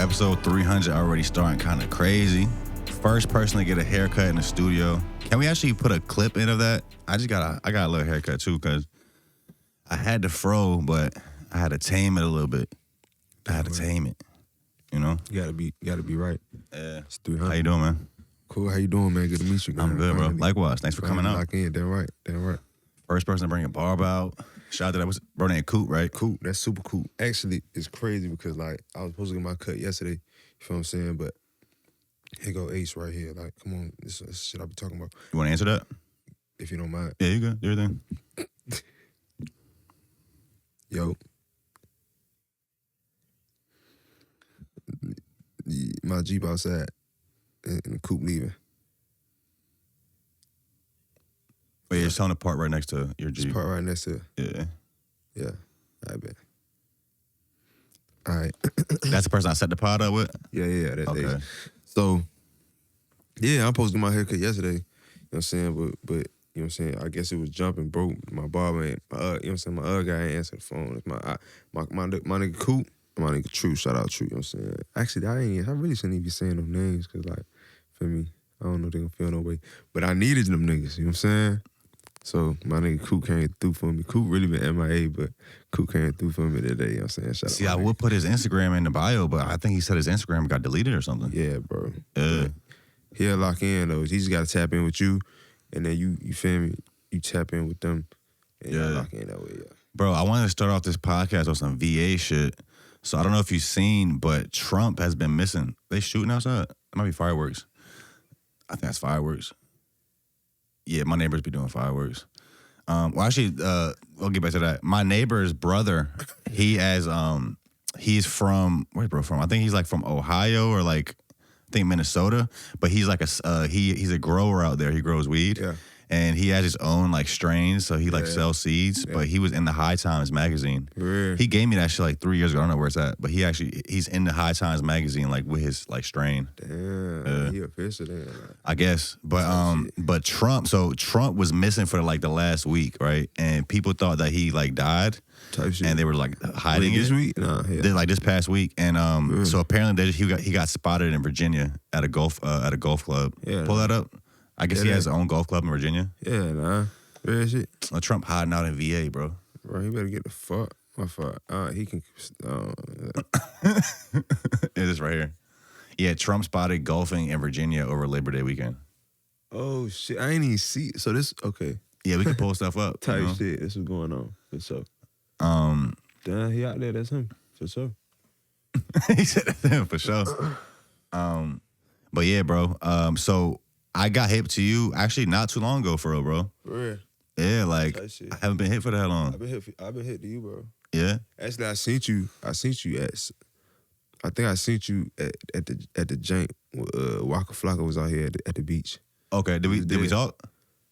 episode 300 already starting kind of crazy. First person to get a haircut in the studio. Can we actually put a clip in of that? I got a little haircut too, because I had the fro, but I had to tame it a little bit. I had to tame it. You know? You gotta be right. Yeah. It's 300. How you doing, man? Cool. How you doing, man? Good to meet you, man. I'm good, bro. Likewise. Thanks for coming out. Lock in. Damn right. First person to bring a barb out. Shout out to that was bro named Coop, right? Coop. That's super cool. Actually, it's crazy because like I was supposed to get my cut yesterday. You feel what I'm saying? But here go Ace right here. Like, come on, this shit I be talking about. You want to answer that? If you don't mind. Yeah, you good. Do your thing. Yo. My Jeep outside and the Coop leaving. Wait, you're telling the part right next to your Jeep. This part right next to Yeah. Yeah, I bet. All right. That's the person I set the pod up with? Yeah. That's okay. Ace. So, yeah, I'm supposed to get my haircut yesterday. You know what I'm saying? But you know what I'm saying? I guess it was jumping, bro. My barber ain't, you know what I'm saying? My other guy ain't answered the phone. It's my nigga Coop, my nigga True. Shout out True, you know what I'm saying? Actually, I really shouldn't even be saying them names because, like, for me, I don't know if they gonna feel no way. But I needed them niggas, you know what I'm saying? So my nigga Coop came through for me. Coop really been MIA, but Coop came through for me today, you know what I'm saying? See, I would put his Instagram in the bio, but I think he said his Instagram got deleted or something. Yeah, bro. He'll lock in, though. He just got to tap in with you, and then you feel me? You tap in with them, and you lock in that way, yeah. Bro, I wanted to start off this podcast with some VA shit. So I don't know if you've seen, but Trump has been missing. They shooting outside. It might be fireworks. I think that's fireworks. Yeah, my neighbors be doing fireworks. Well, actually, we'll get back to that. My neighbor's brother, he's from, where's bro from? I think he's like from Ohio or like, I think Minnesota. But he's like he's a grower out there. He grows weed. Yeah. And he has his own like strains, so he like sells seeds. Yeah. But he was in the High Times magazine. Really? He gave me that shit like 3 years ago. I don't know where it's at, but he's in the High Times magazine like with his like strain. Damn, he official then. I guess, but Trump. So Trump was missing for like the last week, right? And people thought that he like died. Type shit. And they were like hiding it. This week? Nah, like this past week, and so apparently he got spotted in Virginia at a golf club. Yeah. Pull that up. I guess he has his own golf club in Virginia. Yeah, nah. Real shit. Trump hiding out in VA, bro. Bro, he better get the fuck. My fuck. He can. It is right here. Yeah, Trump spotted golfing in Virginia over Labor Day weekend. Oh shit! I ain't even see. So this okay? Yeah, we can pull stuff up. Type shit. This is going on for sure. Damn, he out there. That's him for sure. He said that's him for sure. But yeah, bro. So I got hip to you actually not too long ago, for real, bro. For real. Yeah, like I haven't been hit for that long. I've been hit to you, bro. Yeah. Actually, I seen you at. I think I seen you at the jank. Waka Flocka was out here at the beach. Okay. Did we talk?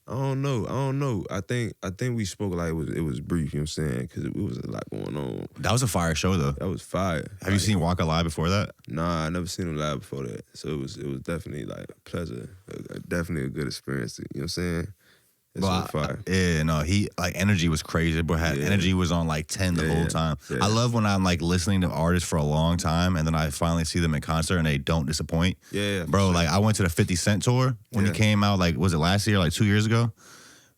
I don't know. I think we spoke like it was brief. You know what I'm saying? Because it was a lot going on. That was a fire show though. That was fire. Have you seen Waka live before that? Nah, I never seen him live before that. So it was definitely like a pleasure. Definitely a good experience. You know what I'm saying? It's fire. He like energy was crazy, but energy was on like 10 the whole time. Yeah. I love when I'm like listening to artists for a long time and then I finally see them in concert and they don't disappoint. Yeah. Bro, like I went to the 50 Cent tour when he came out, like was it last year, like 2 years ago?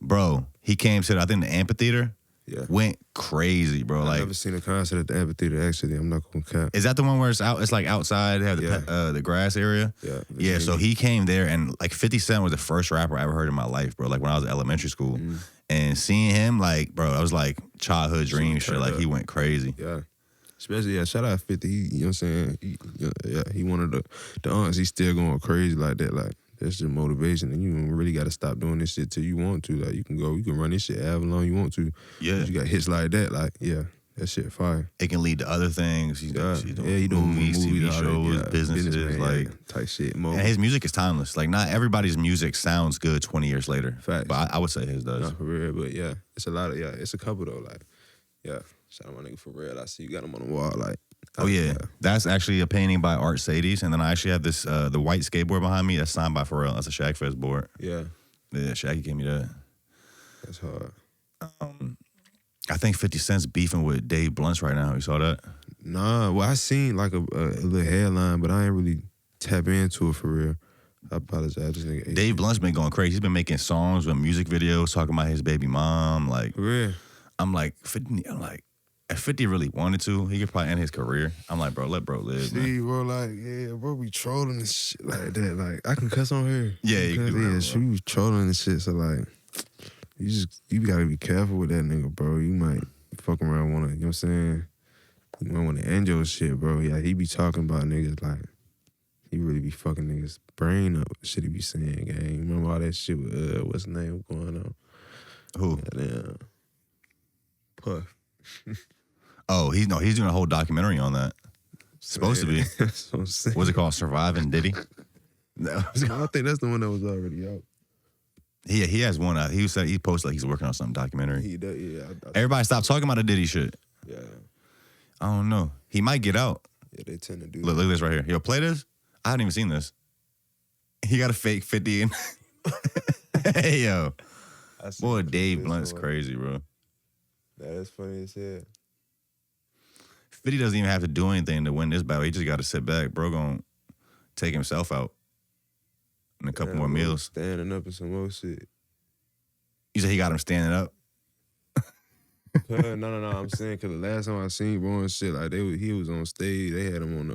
Bro, he came to I think the amphitheater. Yeah. Went crazy, bro. I've never seen a concert at the amphitheater, actually. I'm not gonna cap. Is that the one where it's like outside, they have the grass area? Yeah. Yeah, so he came there and like 50 Cent was the first rapper I ever heard in my life, bro. Like when I was in elementary school. Mm-hmm. And seeing him, like, bro, I was like childhood dream shit. Like he went crazy. Yeah. Especially, shout out 50. He, you know what I'm saying? He one of the aunts. He's still going crazy like that. Like, that's just motivation. And you really got to stop doing this shit till you want to. Like, you can run this shit however long you want to. Yeah. But you got hits like that. Like, that shit fire. It can lead to other things. He's doing movies, TV shows, businesses, like type shit. And his music is timeless. Like, not everybody's music sounds good 20 years later. Facts. But I would say his does. Not for real, but it's a lot of, it's a couple though. Like, shout out my nigga for real. I see you got him on the wall. Like, that's actually a painting by Art Sadies, and then I actually have this the white skateboard behind me that's signed by Pharrell. That's a Shaq Fest board. Yeah, Shaggy gave me that. That's hard. I think 50 Cent's beefing with Dave Blunts right now. You saw that? Nah, well, I seen like a little headline, but I ain't really tap into it for real. I apologize. This nigga Dave Blunt's been going crazy. He's been making songs with music videos talking about his baby mom. Like, For real. I'm like, 50, if 50 really wanted to, he could probably end his career. I'm like, bro, let bro live, man. See, bro, like, yeah, bro, we trolling and shit like that. Like, I can cuss on her. Yeah, you can, bro. she was trolling and shit. So like, you gotta be careful with that nigga, bro. You might fuck around wanna, you know what I'm saying? You might wanna end your shit, bro. Yeah, he be talking about niggas like, he really be fucking niggas brain up. Shit he be saying, gang. Remember all that shit with what's the name going on? Who? Yeah, Puff. Oh, he's doing a whole documentary on that. Supposed to be. That's what I'm saying. What's it called? Surviving Diddy? No. I think that's the one that was already out. He has one. He said he posted like he's working on some documentary. He does, yeah. Everybody stop talking about the Diddy shit. Yeah. I don't know. He might get out. Yeah, they tend to do Look at this right here. Yo, play this. I haven't even seen this. He got a fake 50 in. Hey, yo. Boy, Dave Blunt's crazy, bro. That is funny as hell. 50 doesn't even have to do anything to win this battle. He just got to sit back. Bro gonna take himself out in a couple more meals. Standing up and some more shit. You said he got him standing up? No. I'm saying because the last time I seen bro and shit, like he was on stage. They had him on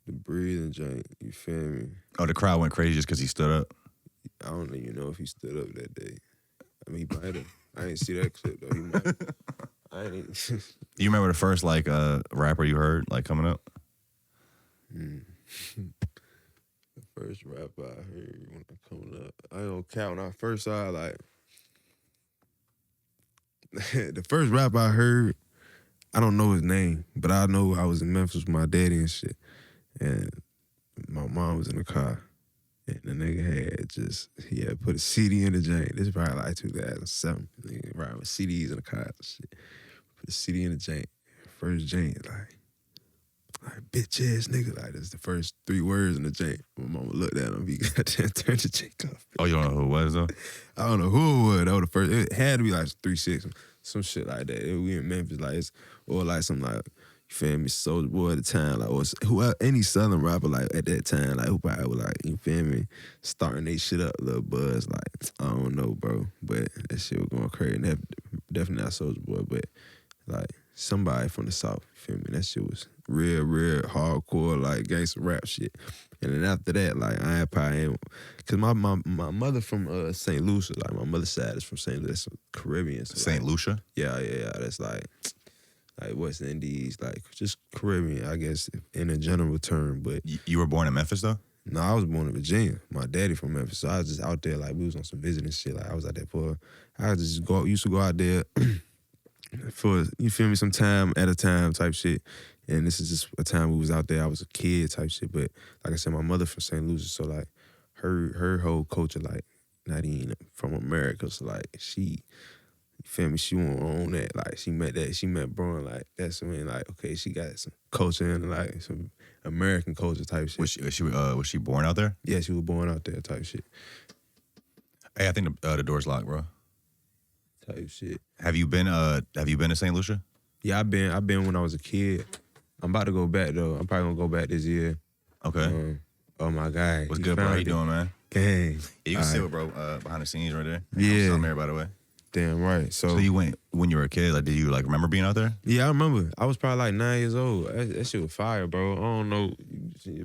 the breathing joint. You feel me? Oh, the crowd went crazy just because he stood up. I don't even know if he stood up that day. I mean, he might have. I didn't see that clip though. He might. I ain't even. You remember the first like rapper you heard like coming up? The first rapper I heard when I coming up, I ain't gonna count. When I first saw like the first rapper I heard, I don't know his name, but I know I was in Memphis with my daddy and shit, and my mom was in the car, and the nigga he had put a CD in the joint. This is probably like 2007. Nigga riding with CDs in the car and shit. Put a CD in the joint. First joint, like bitch ass nigga. Like that's the first 3 words in the joint. My mama looked at him. He got turned the joint off. Oh, you don't know who it was though? I don't know who it was. That was the first. It had to be like 3-6, some shit like that. We in Memphis, like or like some like you feel me, Soulja Boy at the time, like or who any Southern rapper like at that time, like who probably was like you feel me, starting they shit up, little buzz. Like I don't know, bro, but that shit was going crazy. Definitely not Soulja Boy, but like somebody from the South. You feel me? That shit was real hardcore, like gangster rap shit. And then after that, like I probably ain't, cause my mother from St. Lucia, like my mother's side is from St. Lucia, Caribbean. So St. like, Lucia? Yeah, that's like West Indies, like just Caribbean, I guess, in a general term. But You were born in Memphis though? no, I was born in Virginia. My daddy from Memphis, so I was just out there, like we was on some visiting shit. Like I was out there used to go out there for, you feel me, some time at a time type shit. And this is just a time we was out there. I was a kid type shit. But like I said, my mother from St. Lucia, so like her whole culture, like not even from America. So like she, you feel me, she won't own that. Like she met bro, and like that's when like okay, she got some culture and like some American culture type shit. Was she born out there? Yeah, she was born out there type shit. Hey, I think the door's locked, bro. Type shit. Have you been to St. Lucia? Yeah, I've been when I was a kid. I'm about to go back though. I'm probably gonna go back this year. Okay. Oh my God. What's good, bro? How you doing, man? Gang. Yeah, you can see it, bro, behind the scenes right there. Yeah. I'm here, by the way. Damn right. So you went when you were a kid. Like, did you like remember being out there? Yeah, I remember. I was probably like 9 years old. That shit was fire, bro. I don't know.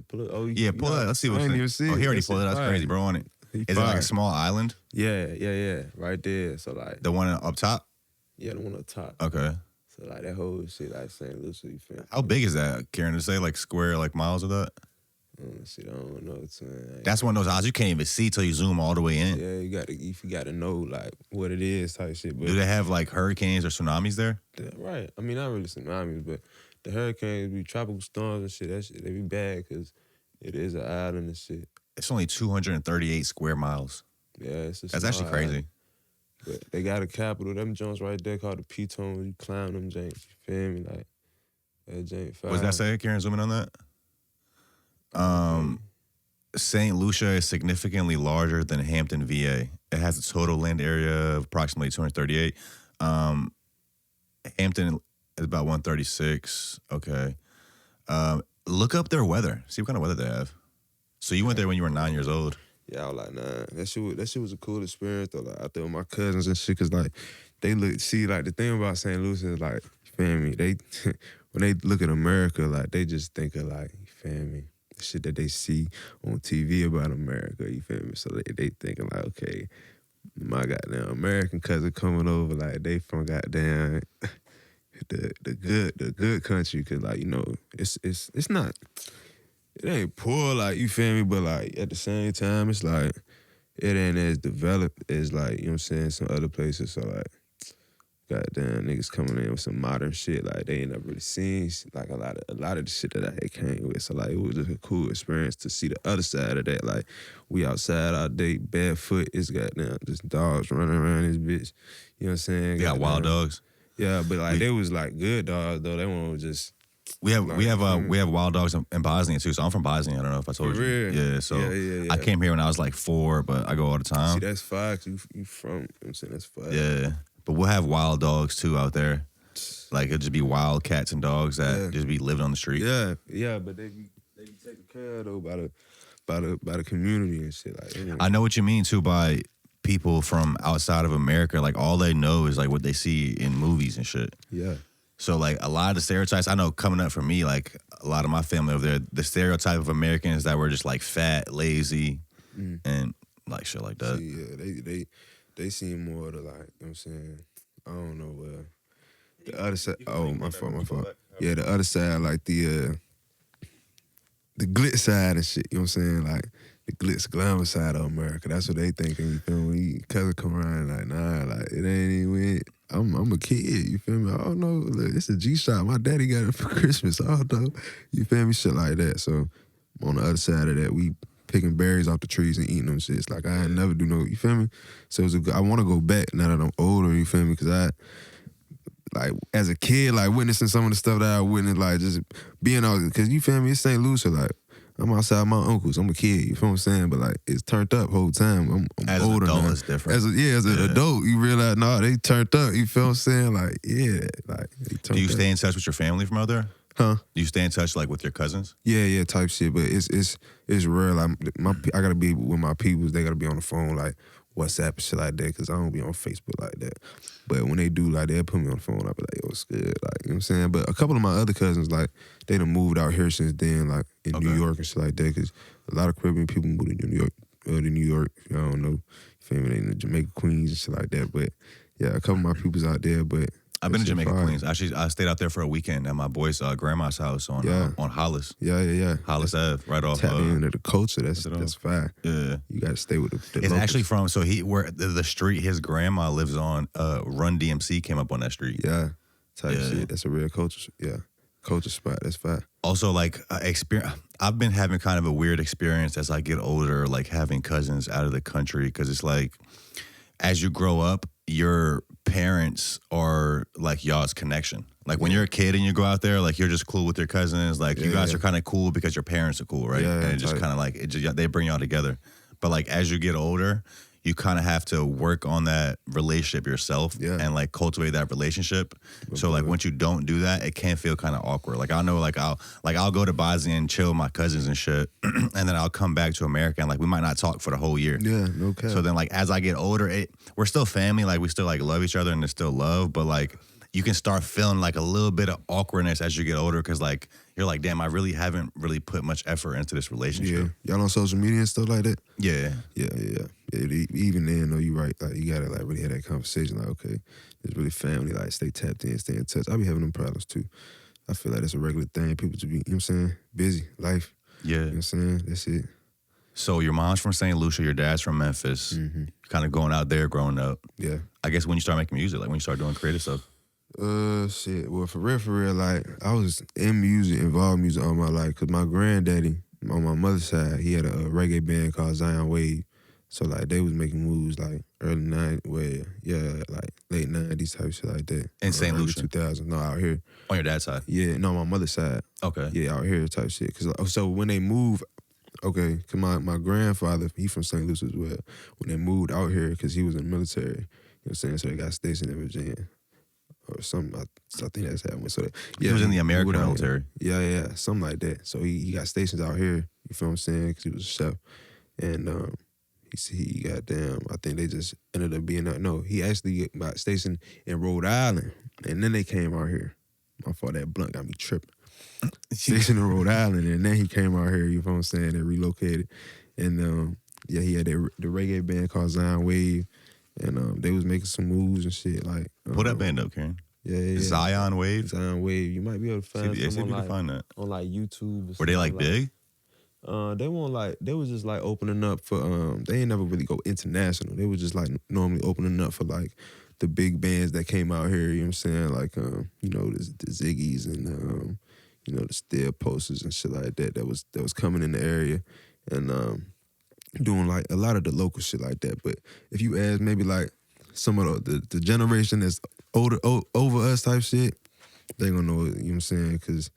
Pull it. Oh, Yeah, pull it. Let's see what's I in. didn't even see it. Oh, he already That pulled it. shit That's fire. crazy, bro. On it. Is it like a small island? Yeah. Right there. So like The one up top? yeah, the one up top. Okay. So like that whole shit, like St. Lucia, you feel me? How big is that, Karen? To say like square like miles of that? Shit, I don't know. That's one of those odds you can't even see till you zoom all the way in. Yeah, you got to know like what it is type shit. But Do they have like hurricanes or tsunamis there? right. I mean, not really tsunamis, but the hurricanes be tropical storms and shit. That shit, they be bad because it is an island and shit. It's only 238 square miles. Yeah, it's a That's small actually crazy. island. But they got a capital. Them joints right there called the P-Tone. You climb them joints. You feel me? Like, that joint fire. What does that say, Karen? Zoom in on that. St. Lucia is significantly larger than Hampton, VA. It has a total land area of approximately 238. Hampton It's about 136. Okay. Look up their weather. See what kind of weather they have. So you went there when you were 9 years old. Yeah, I was like, nah. That shit was a cool experience though. Like out there with my cousins and shit, cause like the thing about St. Lucie is like, you feel me? They when they look at America, like they just think of like, you feel me? The shit that they see on TV about America, you feel me? So they thinking like, okay, my goddamn American cousin coming over, like they from goddamn the good country, cause like, you know, it's not, it ain't poor, like, you feel me, but like at the same time, it's like it ain't as developed as like, you know what I'm saying, some other places. So like, goddamn niggas coming in with some modern shit like they ain't never really seen, like a lot of the shit that I came with. So like it was just a cool experience to see the other side of that. Like we outside all day, barefoot, it's goddamn just dogs running around this bitch. You know what I'm saying? They got wild dogs. Yeah, but like they was like good dogs though. They weren't just. We have wild dogs in Bosnia too. So I'm from Bosnia. I don't know if I told you. Real? Yeah. So yeah. I came here when I was like 4, but I go all the time. See, that's Foxx. You from? You know what I'm saying, that's Foxx. Yeah, but we'll have wild dogs too out there. Like it'll just be wild cats and dogs that just be living on the street. Yeah, but they be taken care of though by the community and shit. Like anyway. I know what you mean too by people from outside of America. Like all they know is like what they see in movies and shit. Yeah. So, like, a lot of the stereotypes, I know coming up for me, like, a lot of my family over there, the stereotype of Americans that were just, like, fat, lazy, and, like, shit like that. See, yeah, they seem more to, like, you know what I'm saying, I don't know, the other side, my fault. Yeah, the other side, like, the glitz side and shit, you know what I'm saying, like, the glitz glamour side of America, that's what they thinking, you feel me? When cousin come around, like, nah, like, it ain't even... I'm a kid, you feel me? I don't know, look, it's a G-Shock. My daddy got it for Christmas. I don't know, you feel me? Shit like that. So on the other side of that, we picking berries off the trees and eating them shits. Like I never do no, you feel me? So I want to go back now that I'm older, you feel me? Because I, like, as a kid, like witnessing some of the stuff that I witnessed, like just being out, because you feel me? It's St. Lucie, like. I'm outside my uncles. I'm a kid, you feel what I'm saying? But like, it's turned up whole time. I'm as older an adult, now. It's different. As an adult, you realize, no, they turned up. You feel what I'm saying? Like, yeah, like they turned up. Do you stay in touch with your family from out there? Huh? Do you stay in touch like with your cousins? Yeah, type shit. But it's rare. Like I gotta be with my peoples. They gotta be on the phone, like WhatsApp and shit like that, because I don't be on Facebook like that. But when they do, like, they'll put me on the phone, I'll be like, yo, it's good. Like, you know what I'm saying? But a couple of my other cousins, like, they done moved out here since then, like, in New York and shit like that, because a lot of Caribbean people moved to New York. I don't know, you feel me? They in the Jamaica, Queens and shit like that. But, yeah, a couple of my people's out there, but... I've been to Jamaica, Queens. Actually, I stayed out there for a weekend at my boy's grandma's house on Hollis. Yeah. Hollis Ave, right off. Tapping into the culture. That's fine. Yeah, you got to stay with the It's locals. actually from where the street his grandma lives on. Run DMC came up on that street. Yeah, type shit. That's a real culture. Yeah, culture spot. That's fine. Also, like experience. I've been having kind of a weird experience as I get older, like having cousins out of the country, because it's like as you grow up, your parents are like y'all's connection. Like when you're a kid and you go out there, like you're just cool with your cousins. Like you guys are kind of cool because your parents are cool, right? Yeah, and it just kind of like they bring y'all together. But like as you get older, you kind of have to work on that relationship yourself and like cultivate that relationship. So like once you don't do that, it can feel kind of awkward. Like I know I'll go to Bosnia and chill with my cousins and shit, and then I'll come back to America and like we might not talk for the whole year. Yeah, no cap. So then like as I get older, we're still family. Like we still like love each other and there's still love, but like you can start feeling like a little bit of awkwardness as you get older because like you're like, damn, I really haven't really put much effort into this relationship. Yeah, y'all on social media and stuff like that? Yeah. Even then, though, you right. Like you gotta like really have that conversation. Like, okay, it's really family. Like, stay tapped in, stay in touch. I be having them problems too. I feel like that's a regular thing. People to be, you know what I'm saying, busy life. Yeah. You know what I'm saying? That's it. So your mom's from St. Lucie, your dad's from Memphis. Kind of going out there, growing up. Yeah. I guess when you start making music, like when you start doing creative stuff. Shit. Well, for real, like I was in music, involved in music all my life. Cause my granddaddy on my mother's side, he had a reggae band called Zion Wave. So like they was making moves like early like late 90s type shit like that. In St. Lucie? 2000. No, out here. On your dad's side? Yeah, no, my mother's side. Okay. Yeah, out here type shit. Cause so when they moved, okay, cause my grandfather, he from St. Lucie as well. When they moved out here, cause he was in the military, you know what I'm saying? So they got stationed in Virginia. or something. I think that's happened. So He was in the American military. Yeah, something like that. So he got stations out here. You feel what I'm saying? Because he was a chef, and he goddamn. I think they just ended up being out. No, he actually got stationed in Rhode Island, and then they came out here. My fault. That blunt got me tripping. Stationed in Rhode Island, and then he came out here. You feel what I'm saying? And relocated, and yeah, he had the reggae band called Zion Wave. And they was making some moves and shit. Like pull that band up, Karen. Yeah. Zion Wave. Zion Wave. You might be able to find see if you can find that on like YouTube. Were they like big? They weren't like. They was just like opening up for. They ain't never really go international. They was just like normally opening up for like the big bands that came out here. You know what I'm saying? Like you know the Ziggies and you know the Steel Posters and shit like that. That was coming in the area and doing like a lot of the local shit like that. But if you ask maybe like some of the generation that's over us type shit, they gonna know, you know what I'm saying? Because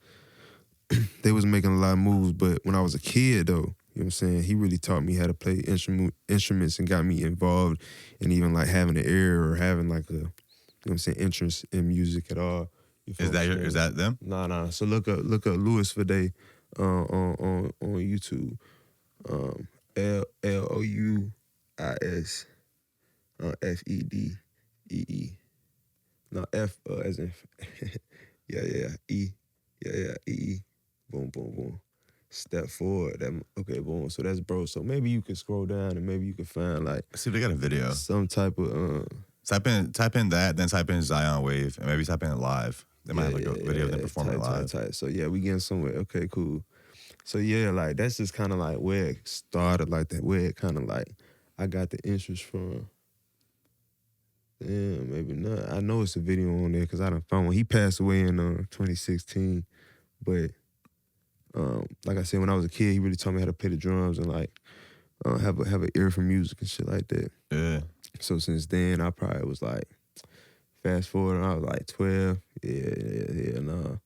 they was making a lot of moves. But when I was a kid though, you know what I'm saying, he really taught me how to play instruments and got me involved in even like having an ear or having like a, you know what I'm saying, interest in music at all. Is that them? Nah. So look up Louis Fede on YouTube. Louis Fedee. No, F as in yeah E E. Boom. Step forward. Okay, boom. So that's bro. So maybe you could scroll down and maybe you could find like see if they got a video. Some type of type in that, then type in Zion Wave and maybe type in live. They might have like a video of them performing live. Tight. So yeah, we getting somewhere. Okay, cool. So yeah, like that's just kind of like where it started, like that. Where it kind of like I got the interest from. Yeah, maybe not. I know it's a video on there because I done found one. He passed away in 2016, but like I said, when I was a kid, he really taught me how to play the drums and like have an ear for music and shit like that. Yeah. So since then, I probably was like, fast forward, I was like 12. Yeah, nah.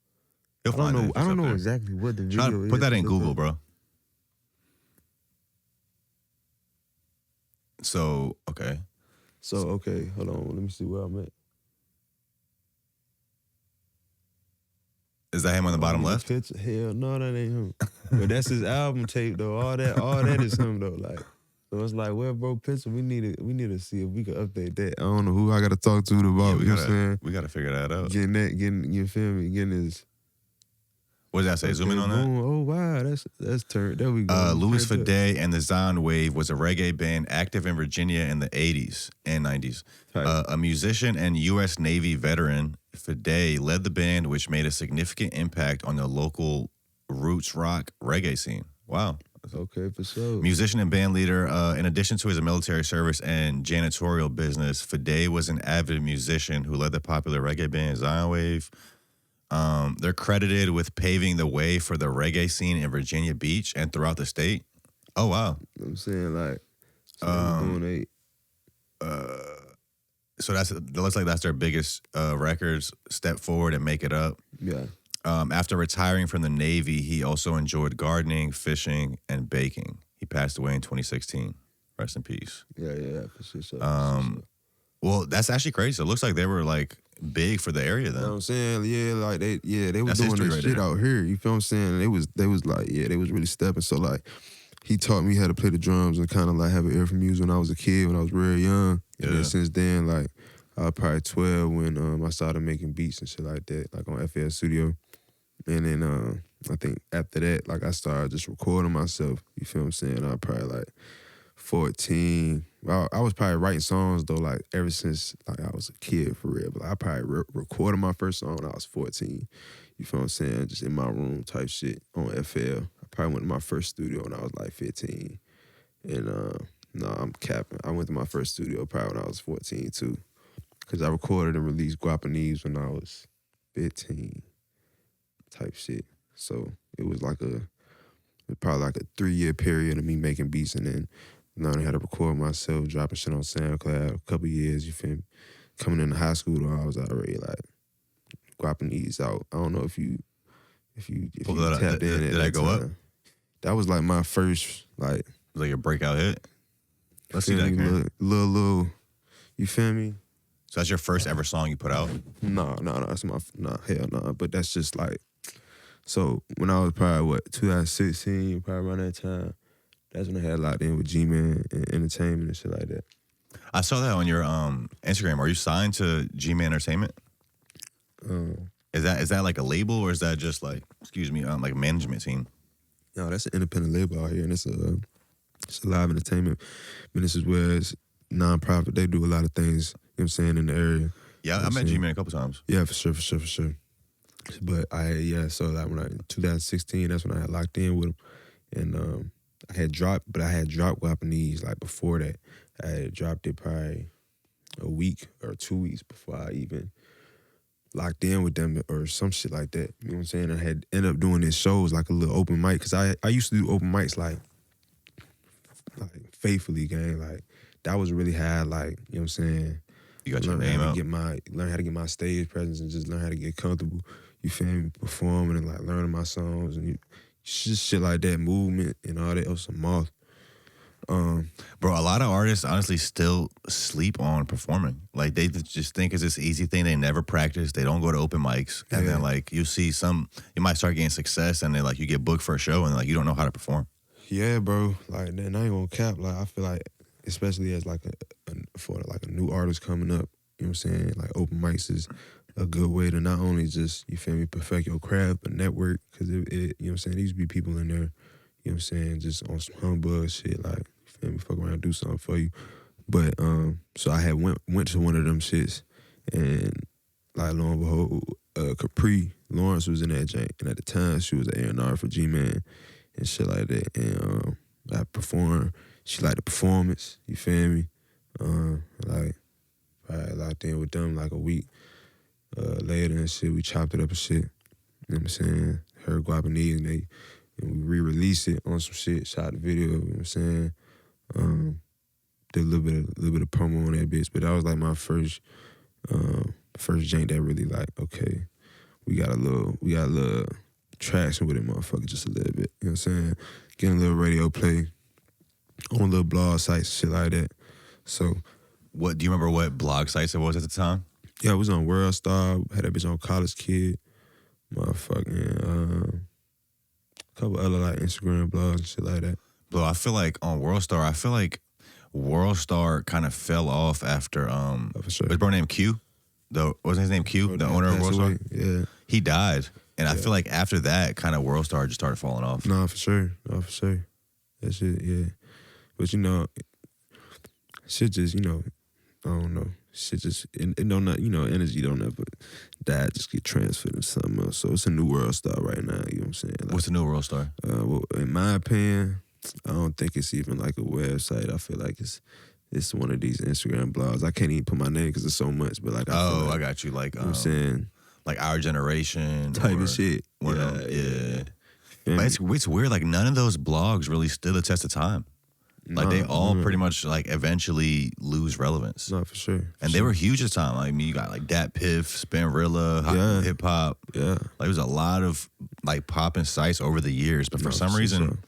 I don't know exactly what the video is. Put that in Google, bro. So, okay. Hold on. Let me see where I'm at. Is that him on the bottom left? Picture? Hell no, that ain't him. But that's his album tape though. All that is him though. Like, so it's like, well, bro, picture. We need to see if we can update that. I don't know who I got to talk to about. You know what I'm saying? We got to figure that out. Getting you feel me? Getting his. What does that say? Zoom in on that? Oh, wow. That's turned. There we go. Louis Fede and the Zion Wave was a reggae band active in Virginia in the 80s and 90s. A musician and U.S. Navy veteran, Fede led the band, which made a significant impact on the local roots rock reggae scene. Wow. Okay, for sure. Musician and band leader. In addition to his military service and janitorial business, Fede was an avid musician who led the popular reggae band Zion Wave. They're credited with paving the way for the reggae scene in Virginia Beach and throughout the state. Oh, wow. You know what I'm saying? Like, so it looks like that's their biggest records, Step Forward and Make It Up. Yeah. After retiring from the Navy, he also enjoyed gardening, fishing, and baking. He passed away in 2016. Rest in peace. Yeah, for sure. Well, that's actually crazy. So it looks like they were like big for the area then. You know what I'm saying? Yeah, like they was That's doing this right shit there. out here. You feel what I'm saying? They was like, they was really stepping. So like, he taught me how to play the drums and kind of like have an ear for music when I was a kid, when I was real young. Yeah. And then since then, like, I was probably 12 when I started making beats and shit like that, like on FL Studio. And then I think after that, like I started just recording myself. You feel what I'm saying? I was probably like 14. I was probably writing songs though, like ever since like I was a kid for real. But I probably recorded my first song when I was 14. You feel what I'm saying? Just in my room type shit on FL. I probably went to my first studio when I was like 15. And no, I'm capping. I went to my first studio probably when I was 14 too. Cause I recorded and released Guapanese when I was 15 type shit. So it was like probably like a 3-year period of me making beats and then learning how to record myself, dropping shit on SoundCloud, a couple years, you feel me? Coming into high school though, I was already like Guapanese out. I don't know if you tapped in. Did I go up? That was like my first like Like a breakeout hit? Let's see that, little, you feel me? So that's your first ever song you put out? No, that's hell no. But that's just like, so when I was probably 2016, probably around that time, that's when I had locked in with G-Man and Entertainment and shit like that. I saw that on your Instagram. Are you signed to G-Man Entertainment? Is that like a label, or is that just like, like a management team? No, that's an independent label out here, and it's a live entertainment business as well as nonprofit. They do a lot of things, you know what I'm saying, in the area. Yeah, I met G-Man a couple times. Yeah, for sure. But so like in 2016, that's when I had locked in with him. And I had dropped Guapanese like before that. I had dropped it probably a week or 2 weeks before I even locked in with them or some shit like that. You know what I'm saying? I had ended up doing these shows like a little open mic, because I used to do open mics like faithfully, gang. Like that was really how like, you know what I'm saying? You got your name out. Learn how to get my stage presence and just learn how to get comfortable. You feel me? Performing and like learning my songs and just shit like that, movement and all that. It was some moth. Bro, a lot of artists honestly still sleep on performing. Like they just think it's this easy thing. They never practice. They don't go to open mics. And then like you see you might start getting success and then like you get booked for a show and like you don't know how to perform. Yeah, bro. Like then I ain't gonna cap. Like I feel like, especially as like for a new artist coming up, you know what I'm saying? Like open mics is a good way to not only just, you feel me, perfect your craft, but network. Because you know what I'm saying, there used to be people in there, you know what I'm saying, just on some humbug shit, like, you feel me, fuck around, do something for you. But so I had went to one of them shits, and like lo and behold, Capri Lawrence was in that jank, and at the time she was an A&R for G-Man and shit like that. And I performed. She liked the performance. You feel me? Like I locked in with them like a week later and shit. We chopped it up and shit. You know what I'm saying? Her Guapanese, and we re-released it on some shit. Shot the video. You know what I'm saying? Did a little bit of promo on that bitch, but that was like my first jank that really like, okay, we got a little traction with it, motherfucker, just a little bit. You know what I'm saying? Getting a little radio play on little blog sites, shit like that. So, do you remember what blog sites it was at the time? Yeah, it was on World Star. Had that bitch on College Kid, motherfucking a couple other like Instagram blogs and shit like that. Bro, I feel like on World Star, World Star kind of fell off after for sure. Was bro named Q? Wasn't his name Q? The owner of World Star? Yeah. He died. And I feel like after that, kind of World Star just started falling off. No, for sure. That shit, yeah. But shit just, I don't know. Shit just, it don't not, energy don't ever die, just get transferred into something else. So it's a new World Star right now, you know what I'm saying? Like, what's the new World Star? Well, in my opinion, I don't think it's even like a website. I feel like it's one of these Instagram blogs. I can't even put my name because it's so much, but like, I got you. Like, you know what I'm saying? Like Our Generation. Type of shit. Yeah. But it's weird, like none of those blogs really stood the test of time. Like they all pretty much like eventually lose relevance. No, for sure. And they were huge at the time. I mean, you got like Dat Piff, Spinrilla, hip hop. Yeah. Like there was a lot of like popping sites over the years. But for some reason,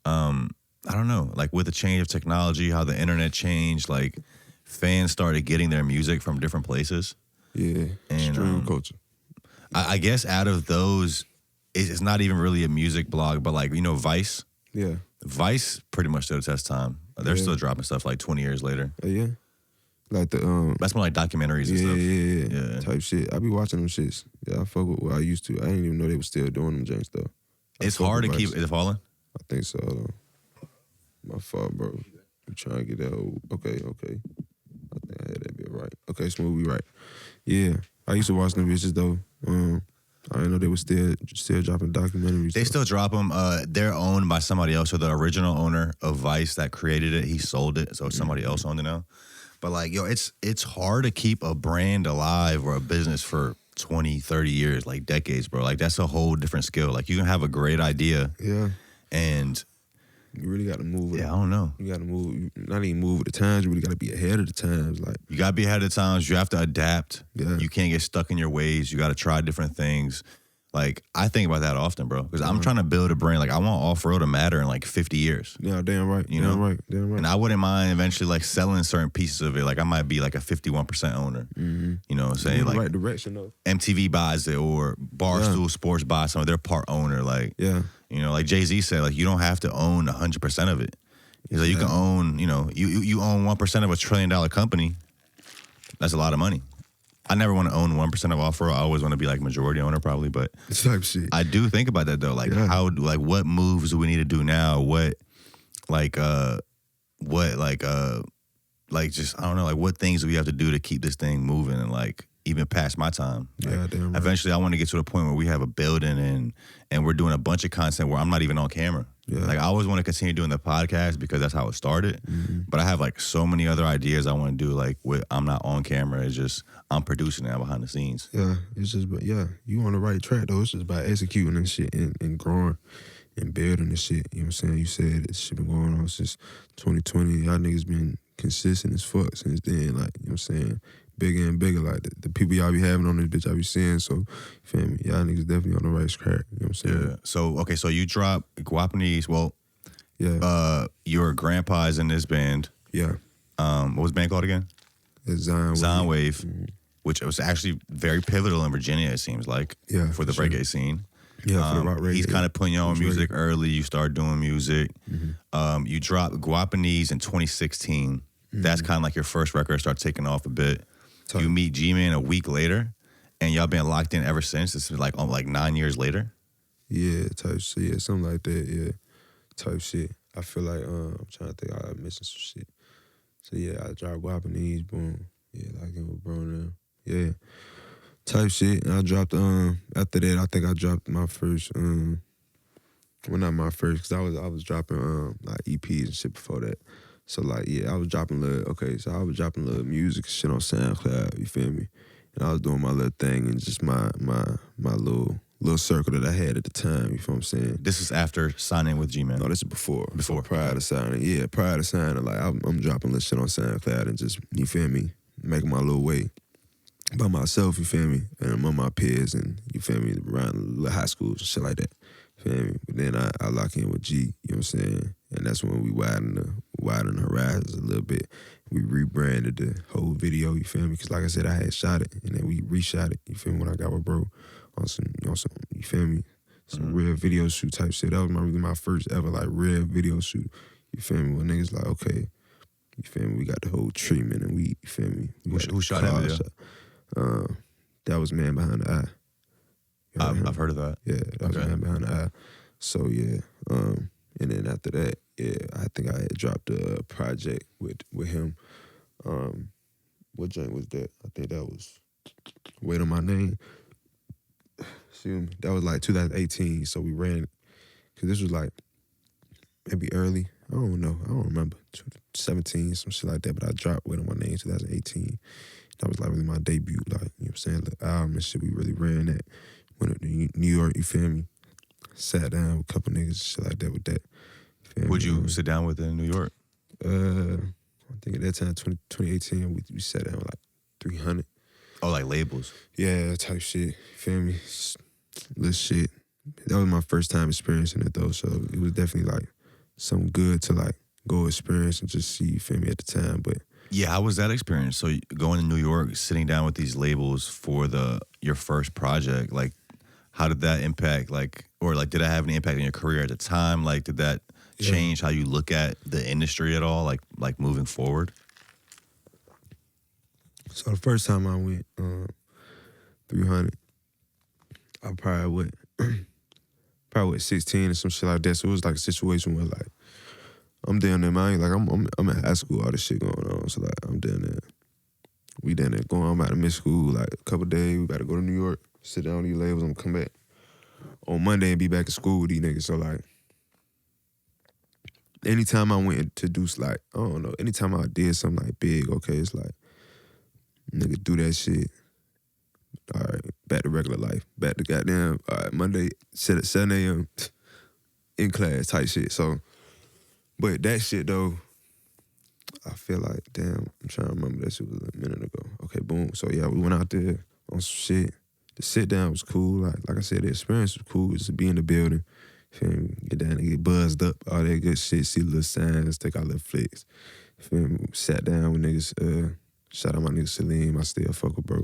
I don't know, like with the change of technology, how the internet changed, like fans started getting their music from different places. Yeah. And stream culture. I guess out of those, it's not even really a music blog, but like, Vice. Yeah. Vice pretty much stood the test time. They're still dropping stuff like 20 years later. Yeah. Like the that's more like documentaries and stuff. Yeah. Type shit. I be watching them shits. Yeah, I fuck with what I used to. I didn't even know they were still doing them janks though. It's hard to keep. Is it falling? I think so. My fault, bro. I'm trying to get that old. Okay. I think I had that bit right. Okay, Smooth, we right. Yeah. I used to watch them bitches though. I didn't know they were still dropping documentaries. They still drop them. They're owned by somebody else. So the original owner of Vice that created it, he sold it. So somebody else owned it now. But like, it's hard to keep a brand alive or a business for 20, 30 years, like decades, bro. Like that's a whole different skill. Like you can have a great idea. Yeah. And you really got to move with it. I don't know. You got to move, not even move with the times. You really got to be ahead of the times. Like you got to be ahead of the times. You have to adapt. Yeah. You can't get stuck in your ways. You got to try different things. Like, I think about that often, bro, because I'm trying to build a brand. Like, I want off-road to matter in like 50 years. Yeah, damn right. You know? Damn right. And I wouldn't mind eventually like selling certain pieces of it. Like, I might be like a 51% owner. Mm-hmm. You know what I'm saying? In the Like, right direction, though. MTV buys it or Barstool Sports buys some. They're part owner. Like, Yeah. you know, like Jay-Z said, like, you don't have to own 100% of it. He's like, you can own, you know, you own 1% of $1 trillion company. That's a lot of money. I never want to own 1% of off-road. I always want to be like majority owner probably, but type shit. I do think about that though. Like what moves do we need to do now? What just, I don't know, like what things do we have to do to keep this thing moving and like even past my time? Like, Damn right. Eventually I want to get to the point where we have a building and we're doing a bunch of content where I'm not even on camera. Yeah. Like I always want to continue doing the podcast because that's how it started. Mm-hmm. But I have like so many other ideas I want to do. Like I'm not on camera. It's just I'm producing now behind the scenes. Yeah, it's just, but yeah, you on the right track though. It's just about executing and shit and growing and building and shit. You know what I'm saying? You said this shit been going on since 2020. Y'all niggas been consistent as fuck since then. Like, you know what I'm saying? Bigger and bigger. Like the people y'all be having on this bitch I be seeing. So, you feel me? Y'all niggas definitely on the right track. You know what I'm saying? Yeah. So, okay, so you drop Guapanese. Well, yeah. Your grandpa is in this band. Yeah. What was the band called again? It's Zion Wave, mm-hmm. which was actually very pivotal in Virginia, it seems like, for the reggae scene. Yeah, for the rock reggae. He's kind of putting you on music reggae. early. You start doing music. Mm-hmm. You dropped Guapanese in 2016. Mm-hmm. That's kind of like your first record. Start taking off a bit. Tough. You meet G-Man a week later, and y'all been locked in ever since. This is like 9 years later. Yeah, type shit. Yeah, something like that. Yeah, type shit. I feel like I'm trying to think. I'm missing some shit. So yeah, I dropped Guapanese. Boom. Yeah, like it with Bro now. Yeah, type shit. And I dropped after that. I think I dropped my first well, not my first, because I was dropping like EPs and shit before that. So like yeah, I was dropping little music and shit on SoundCloud. You feel me? And I was doing my little thing and just my little circle that I had at the time. You feel what I'm saying? This is after signing with G-Man. No, this is before. Before. Prior to signing. Yeah, prior to signing. Like, I'm dropping little shit on SoundCloud and just, you feel me, making my little way by myself, you feel me? And among my peers and, you feel me, around little high schools and shit like that. You feel me? But then I lock in with G, you know what I'm saying? And that's when we widen the horizons a little bit. We rebranded the whole video, you feel me? Because like I said, I had shot it and then we reshot it, you feel me, when I got with Bro. On some, you feel me? Some real video shoot type shit. That was really my first ever like real video shoot. You feel me? When niggas like, okay, you feel me? We got the whole treatment and you feel me? Who shot that video? That was Man Behind the Eye. I've heard of that. Yeah, that was Man Behind the Eye. So yeah, and then after that, yeah, I think I had dropped a project with him. What joint was that? I think that was Wait on My Name. Excuse me. That was like 2018, so we ran, because this was like maybe early. I don't know. I don't remember. 17, some shit like that, but I dropped Wait on My Name in 2018. That was like really my debut, like, you know what I'm saying? The album and shit, we really ran that. Went up to New York, you feel me? Sat down with a couple niggas and shit like that with that. Would you sit down with in New York? I think at that time, 2018, we sat down with like 300. Oh, like labels? Yeah, type shit. Feel me? Little shit. That was my first time experiencing it though, so it was definitely like something good to like go experience and just see, you feel me, at the time. But yeah, how was that experience? So going to New York, sitting down with these labels for your first project, like how did that impact, like, or like did that have any impact on your career at the time? Like did that change how you look at the industry at all, like moving forward? So the first time I went 300, I probably went 16 or some shit like that. So it was like a situation where like I'm down there, man. Like I'm in high school, all this shit going on. So like I'm down there. We down there going. I'm about to miss school like a couple days. We about to go to New York, sit down with these labels. I'm gonna come back on Monday and be back at school with these niggas. So like anytime I went to do like, I don't know, anytime I did something like big, okay, it's like, nigga, do that shit. All right, back to regular life. Back to goddamn, all right, Monday, 7 a.m. in class type shit. So, but that shit though, I feel like, damn, I'm trying to remember that shit was a minute ago. Okay, boom. So yeah, we went out there on some shit, the sit down was cool. Like I said, the experience was cool. Just to be in the building, feel me? Get down and get buzzed up, all that good shit. See little signs, take our little flicks. Feel me? Sat down with niggas. Shout out my nigga Salim. I still fuck with bro.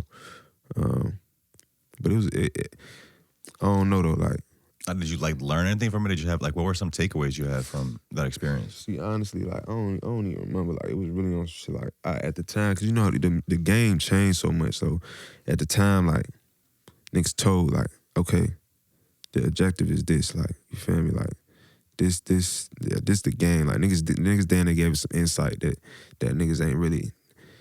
But it was. I don't know though. Like, did you like learn anything from it? Did you have like what were some takeaways you had from that experience? see, honestly, like I don't even remember. Like it was really on shit. Like at the time, cause you know the game changed so much. So at the time, like niggas told like, okay, the objective is this. Like you feel me? Like this the game. Like niggas then they gave us some insight that niggas ain't really,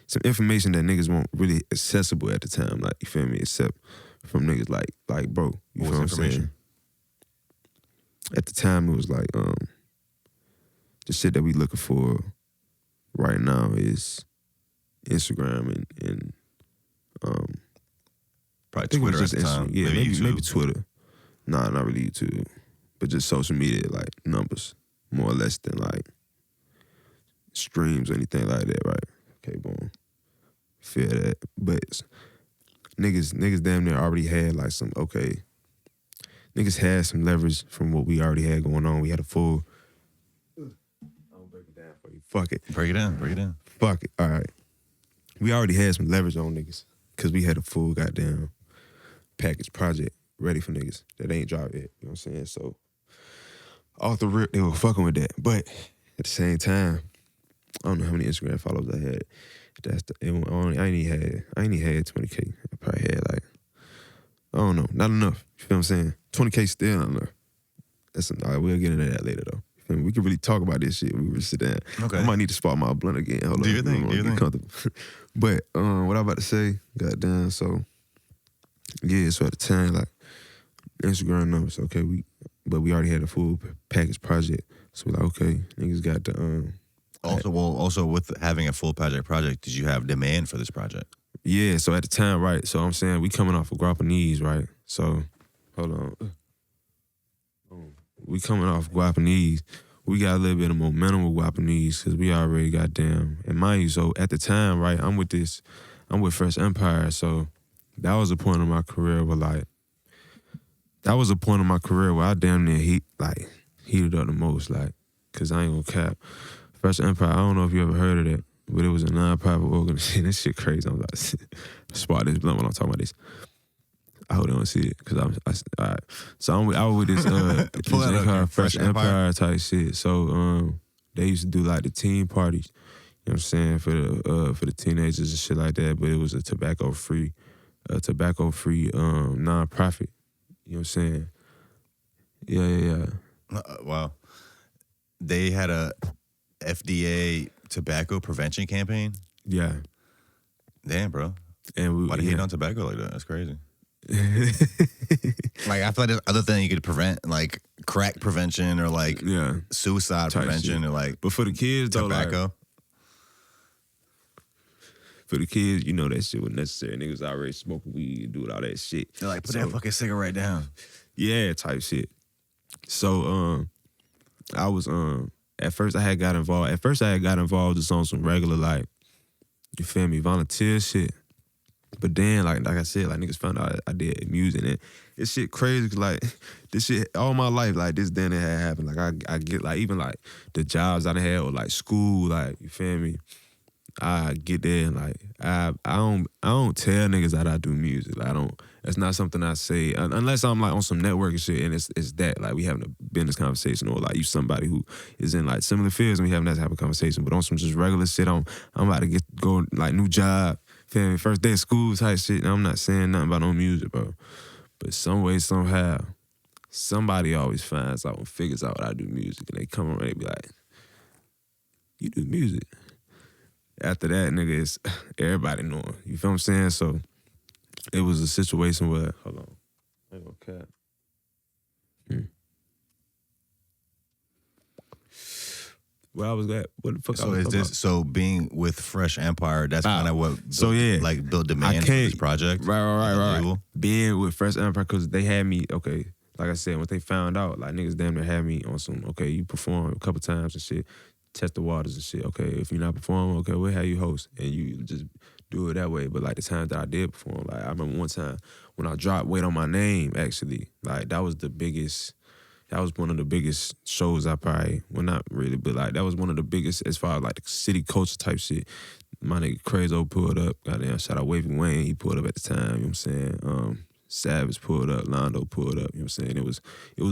some information that niggas weren't really accessible at the time. Like you feel me? Except from niggas like bro. You feel what I'm saying? At the time, it was like the shit that we looking for right now is Instagram and probably Twitter at the time. Yeah, maybe YouTube. Twitter. Nah, not really YouTube, but just social media, like numbers, more or less than like streams or anything like that, right? Okay, boom. Feel that, but niggas damn near already had like some Niggas had some leverage from what we already had going on. We had a full. I'll break it down for you. Fuck it. Break it down. Fuck it. All right. We already had some leverage on niggas because we had a full goddamn package project ready for niggas that ain't dropped yet. You know what I'm saying? So off the rip, they were fucking with that. But at the same time, I don't know how many Instagram followers I had. I ain't even had 20K. I probably had like, I don't know, not enough. You feel what I'm saying? 20K still not enough. All right, we'll get into that later though. You feel me? We can really talk about this shit. We really sit down. Okay. I might need to spark my blunt again. Hold on. Do your thing. But what I'm about to say, goddamn, so yeah, so at the time, like Instagram numbers, okay, but we already had a full package project. So we're like, okay, niggas got the Also with having a full project, did you have demand for this project? Yeah, so at the time, right, so I'm saying we coming off of Guapanese, right? So, hold on. We coming off Guapanese. We got a little bit of momentum with Guapanese because we already got damn. And mind you, so at the time, right, I'm with Fresh Empire, so that was a point in my career where I damn near heated up the most, like, because I ain't gonna cap. Fresh Empire, I don't know if you ever heard of that, but it was a non-profit organization. This shit crazy. I'm about to spot this blunt when I'm talking about this. I hope they don't see it, because all right. So I was with this thing called Fresh Empire type shit. So they used to do like the teen parties, you know what I'm saying, for the teenagers and shit like that, but it was a tobacco-free non-profit, you know what I'm saying? Yeah. Wow. They had a FDA tobacco prevention campaign? Yeah. Damn, bro. And why do you hate on tobacco like that? That's crazy. Like, I feel like there's other things you could prevent, like crack prevention or like suicide prevention shit. Or like. But for the kids, tobacco. Though, like, for the kids, you know that shit was necessary. Niggas already smoking weed, doing all that shit. They're like, put that fucking cigarette down. Yeah, type shit. So I was at first I had got involved just on some regular, like, you feel me, volunteer shit. But then, like I said, like, niggas found out I did music, and it's shit crazy, cause like, this shit, all my life, like, this then it had happened. Like, I get, like, even, like, the jobs I done had, or, like, school, like, you feel me? I get there, and, like, I don't tell niggas that I do music. Like, that's not something I say, unless I'm, like, on some networking shit, and it's that, like, we having a business conversation, or, like, you somebody who is in, like, similar fields, and we having that type of conversation. But on some just regular shit, I'm about to go, like, new job, feel me? First day of school type shit, and I'm not saying nothing about no music, bro. But some way, somehow, somebody always finds out and figures out I do music, and they come around and they be like, you do music. After that, nigga, it's everybody knowing. You feel what I'm saying? So it was a situation where, hold on, I ain't gonna cap. Where I was at, what the fuck so I was is talking this about? So being with Fresh Empire, that's kind of what built demand for this project? Right. Being with Fresh Empire, because they had me, okay, like I said, when they found out, like, niggas damn near had me on some, okay, you perform a couple times and shit, test the waters and shit. Okay, if you're not performing, okay, we'll have you host, and you just do it that way. But like the times that I did perform, like I remember one time when I dropped Wait on My Name, actually, like that was one of the biggest shows I probably, well not really, but like that was one of the biggest as far as like the city culture type shit. My nigga Crazo pulled up, goddamn, shout out Wavy Wayne, he pulled up at the time, you know what I'm saying? Savage pulled up, Londo pulled up, you know what I'm saying? It was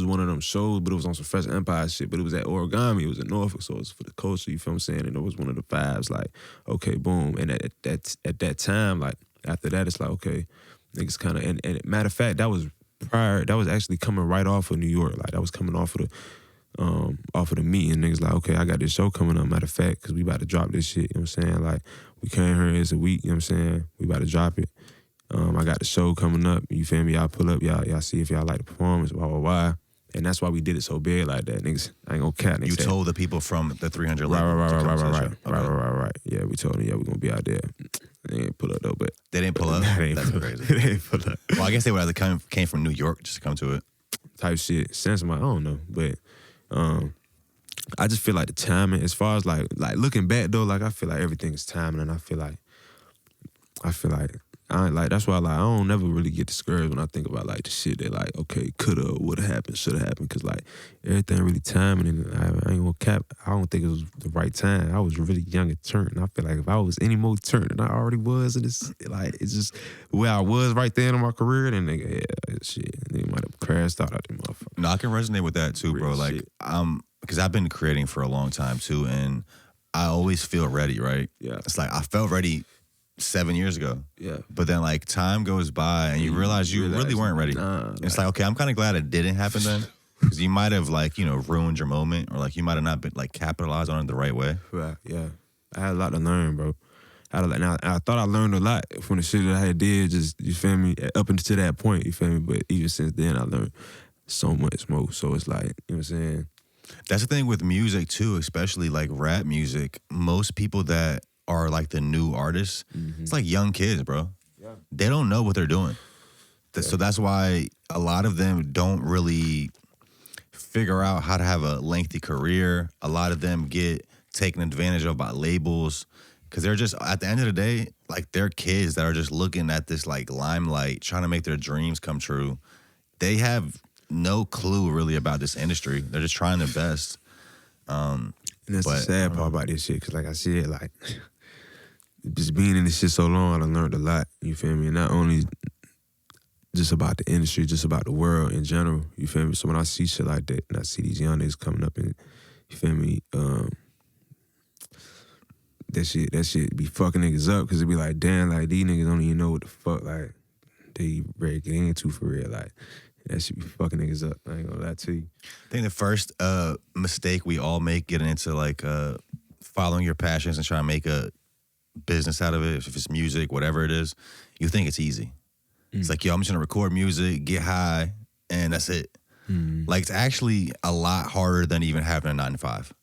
one of them shows, but it was on some Fresh Empire shit, but it was at Origami, it was in Norfolk, so it was for the culture, you feel what I'm saying? And it was one of the vibes, like, okay, boom. And at that time, like, after that, it's like, okay, niggas kind of, and matter of fact, that was actually coming right off of New York, like, that was coming off of the meeting. Niggas like, okay, I got this show coming up, matter of fact, because we about to drop this shit, you know what I'm saying? Like, we came here as a week, you know what I'm saying? We about to drop it. I got the show coming up, you feel me? Y'all pull up, y'all see if y'all like the performance, blah, blah, blah. And that's why we did it so big like that, niggas. I ain't gonna cap. You told the people from the 300 Right. Yeah, we told them, yeah, we gonna be out there. They didn't pull up though, but... They didn't pull up? That's crazy. They didn't pull up. Well, I guess they would have came from New York just to come to it. Type shit. Sense I don't know, but... I just feel like the timing, as far as like looking back though, like I feel like everything is timing, and I feel like that's why like I don't never really get discouraged when I think about like the shit that like, okay, coulda, woulda happened, shoulda happened, because like everything really timing, and I ain't gonna cap, I don't think it was the right time. I was really young and turned, and I feel like if I was any more turned than I already was, and it's like it's just where I was right there in my career, then nigga, yeah, shit, nigga might have crashed out that motherfucker. No, I can resonate with that too, bro. Like because I've been creating for a long time too, and I always feel ready, right? Yeah. It's like I felt ready 7 years ago. Yeah. But then like time goes by and you realize you really weren't ready. It's like, okay, I'm kind of glad it didn't happen then. Because you might have like, you know, ruined your moment, or like you might have not been like capitalized on it the right way. Right, yeah. I had a lot to learn, bro. Now, I thought I learned a lot from the shit that I had did, just, you feel me, up until that point, you feel me? But even since then, I learned so much more. So it's like, you know what I'm saying? That's the thing with music too, especially like rap music. Most people that are like the new artists, it's like young kids, bro. Yeah. They don't know what they're doing. Yeah. So that's why a lot of them don't really figure out how to have a lengthy career. A lot of them get taken advantage of by labels because they're just, at the end of the day, like they're kids that are just looking at this like limelight, trying to make their dreams come true. They have no clue really about this industry. They're just trying their best. And that's the sad part about this shit, because like I said, like, just being in this shit so long, I learned a lot, you feel me? And not only just about the industry, just about the world in general, you feel me? So when I see shit like that, and I see these young niggas coming up and, you feel me, that shit be fucking niggas up, because it be like, damn, like, these niggas don't even know what the fuck, like, they ready to get into for real, like, that shit be fucking niggas up. I ain't gonna lie to you. I think the first mistake we all make getting into like following your passions and trying to make a business out of it, if it's music, whatever it is, you think it's easy. It's like, yo, I'm just gonna record music, get high, and that's it. Like, it's actually a lot harder than even having a 9 to 5.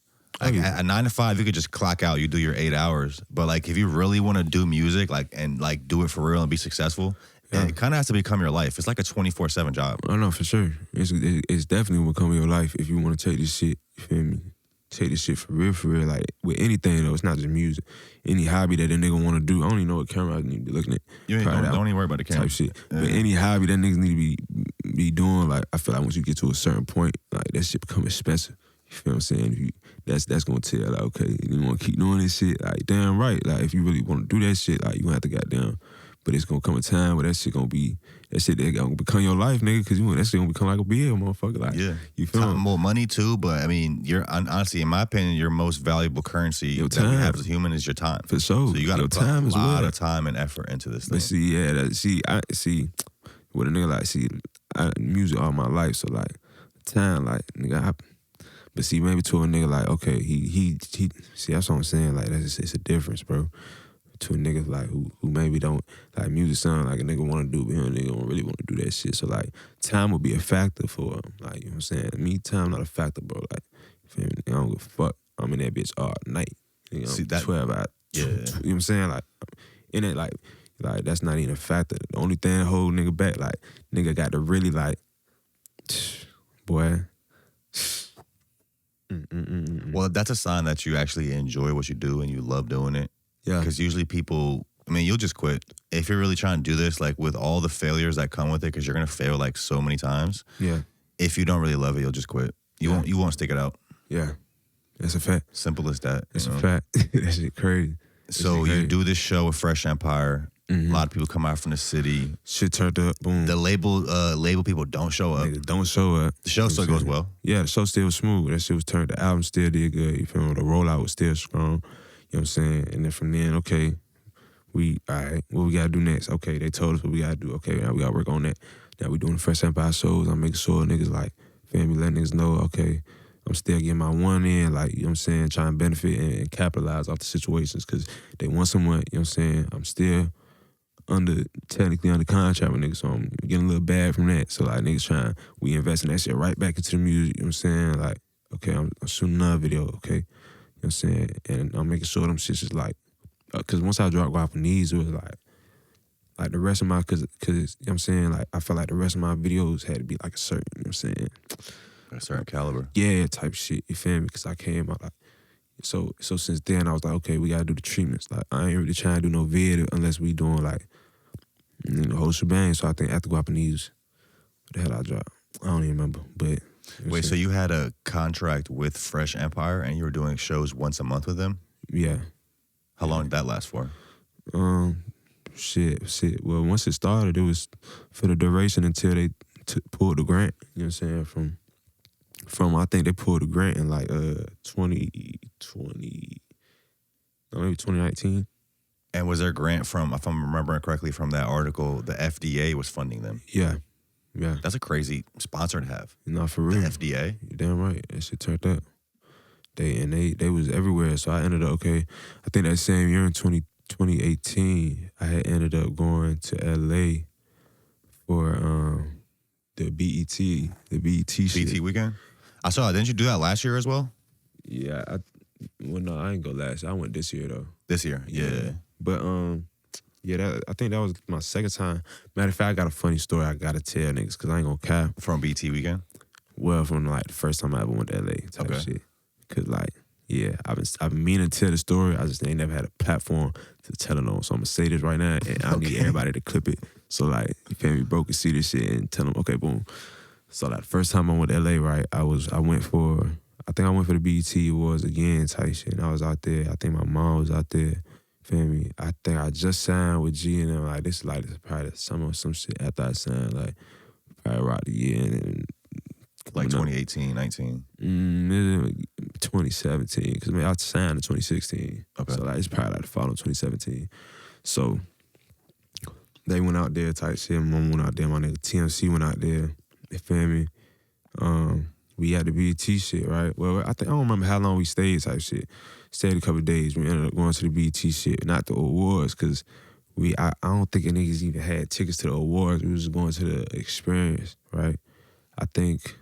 Like, a 9 to 5, you could just clock out, you do your 8 hours. But like, if you really want to do music, like, and like do it for real and be successful, it kind of has to become your life. It's like a 24/7 job. I know, for sure. It's definitely becoming your life if you want to take this shit, you feel me? Take this shit for real, like, with anything, though. It's not just music. Any hobby that a nigga want to do. I don't even know what camera I need to be looking at. You don't even worry about the camera. Type shit. Yeah. But any hobby that niggas need to be doing, like, I feel like once you get to a certain point, like, that shit become expensive. You feel what I'm saying? That's going to tell, like, okay, you want to keep doing this shit? Like, damn right. Like, if you really want to do that shit, like, you going to have to goddamn. But it's going to come a time where that shit going to become your life, nigga, because that shit going to become like a bill, motherfucker. Like, yeah. You feel me? More money, too, but, I mean, honestly, in my opinion, your most valuable currency that we have as a human is your time. For sure. So you got to put a lot of time and effort into this thing. But see, what a nigga like, music all my life, so, like, time, like, nigga, but see, maybe to a nigga, like, okay, he see, that's what I'm saying, like, it's a difference, bro. To a nigga like who maybe don't like music sound like a nigga want to do, but a nigga don't really want to do that shit. So like time will be a factor for him. Like, you know what I'm saying? Me, time not a factor, bro. Like, you feel me? I don't give a fuck. I'm in that bitch all night. You know, see, that 12 hours. Yeah. You know what I'm saying? Like, in it, like that's not even a factor. The only thing that hold nigga back, like, nigga got to really like, boy. Well, that's a sign that you actually enjoy what you do and you love doing it. Yeah. Because usually people I mean, you'll just quit. If you're really trying to do this, like with all the failures that come with it, because you're going to fail like so many times. Yeah. If you don't really love it, you'll just quit. You won't stick it out. Yeah. That's a fact. Simple as that. That's a fact. That shit crazy. So you do this show with Fresh Empire. Mm-hmm. A lot of people come out from the city. Shit turned up. Boom. The label people don't show up. Niggas don't show up. The show still goes well. Yeah, the show still was smooth. That shit was turned. The album still did good. You feel me? The rollout was still strong. You know what I'm saying? And then from then, okay, all right, what we gotta do next? Okay, they told us what we gotta do. Okay, now we gotta work on that. Now we doing the Fresh Empire shows. I'm making sure niggas like, feel me, let niggas know, okay, I'm still getting my one in, like, you know what I'm saying, trying to benefit and capitalize off the situations because they want someone, you know what I'm saying, I'm still technically under contract with niggas, so I'm getting a little bad from that. So, like, niggas we investing that shit right back into the music, you know what I'm saying, like, okay, I'm shooting another video, okay, you know what I'm saying, and I'm making sure them shits is like, because once I dropped Guap Knees, it was like the rest of my, because you know what I'm saying, like, I felt like the rest of my videos had to be like a certain, you know what I'm saying, a certain caliber. Yeah, type shit, you feel me? Because I came out like, so since then I was like, okay, we gotta do the treatments. Like, I ain't really trying to do no vid unless we doing like, you know, whole shebang. So I think after Guap Knees, what the hell I dropped? I don't even remember, but. Wait, so you had a contract with Fresh Empire and you were doing shows once a month with them? Yeah. How long did that last for? Shit. Well, once it started, it was for the duration until they pulled the grant. You know what I'm saying? From I think they pulled the grant in like 2020, no, maybe 2019. And was there a grant from, if I'm remembering correctly from that article, the FDA was funding them? Yeah. That's a crazy sponsor to have. Not for real. The FDA? You're damn right. That shit turned up. They was everywhere. So I ended up, okay, I think that same year in 2018, I had ended up going to LA for the BET shit. BET weekend? I saw it. Didn't you do that last year as well? Yeah. Well, no, I ain't go last year. I went this year, though. This year? Yeah. But, I think that was my second time. Matter of fact, I got a funny story I gotta tell niggas, because I ain't gonna cap. From BET weekend? Well, from like the first time I ever went to LA type shit. Because, like, yeah, I've been meaning to tell the story. I just ain't never had a platform to tell it on. So I'm going to say this right now, and I need everybody to clip it. So, like, you feel me, bro, can see this shit and tell them, okay, boom. So, like, the first time I went to LA, right, I went for the BET Awards again type shit. And I was out there. I think my mom was out there. Feel me? I think I just signed with G and them. Like, this is probably the summer or some shit after I signed. Like, probably around the year. And like 2018, 19? 2017. Because, I signed in 2016. Okay. So, like, it's probably like the following 2017. So, they went out there type shit. My mom went out there. My nigga TMC went out there. You feel me? We had the BET shit, right? Well, I don't remember how long we stayed type shit. Stayed a couple of days. We ended up going to the BET shit, not the awards, because I don't think niggas even had tickets to the awards. We was just going to the experience, right? I think.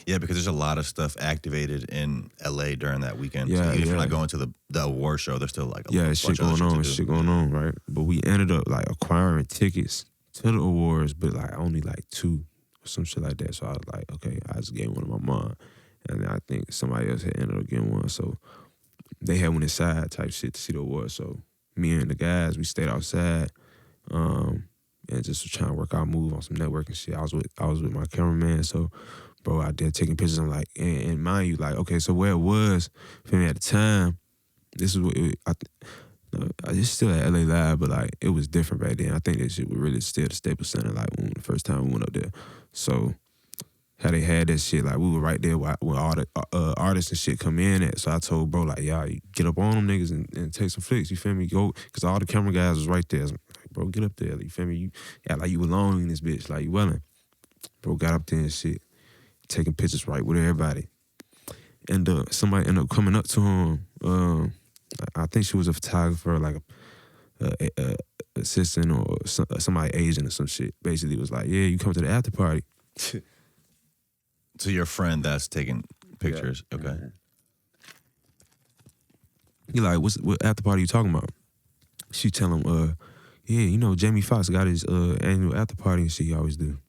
Yeah, because there's a lot of stuff activated in LA during that weekend. Yeah, so even if you're not going to the award show, there's still like a bunch shit of going on, shit going on, right? But we ended up like acquiring tickets to the awards, but like only like 2 or some shit like that. So I was like, okay, I just gave one to my mom, and I think somebody else had ended up getting one. So they had one inside type shit to see the awards. So me and the guys, we stayed outside, and just was trying to work our move on some networking shit. I was with my cameraman, so. Bro, out there taking pictures. I'm like, and mind you, like, okay, so where it was, for me at the time, this is what it's still at LA Live, but like, it was different back then. I think that shit was really still the Staples Center, like, when the first time we went up there. So, how they had that shit, like, we were right there when all the artists and shit come in at. So I told bro, like, y'all, you get up on them niggas and take some flicks, you feel me? Go, because all the camera guys was right there. I was like, bro, get up there, you feel me? You act like you alone in this bitch, like, you welling. Bro got up there and shit. Taking pictures right with everybody. And somebody ended up coming up to him. I think she was a photographer, like a assistant or somebody agent or some shit. Basically was like, yeah, you come to the after party. So your friend that's taking pictures, yeah. Okay. He like, what after party you talking about? She tell him, yeah, you know, Jamie Foxx got his annual after party and shit he always do.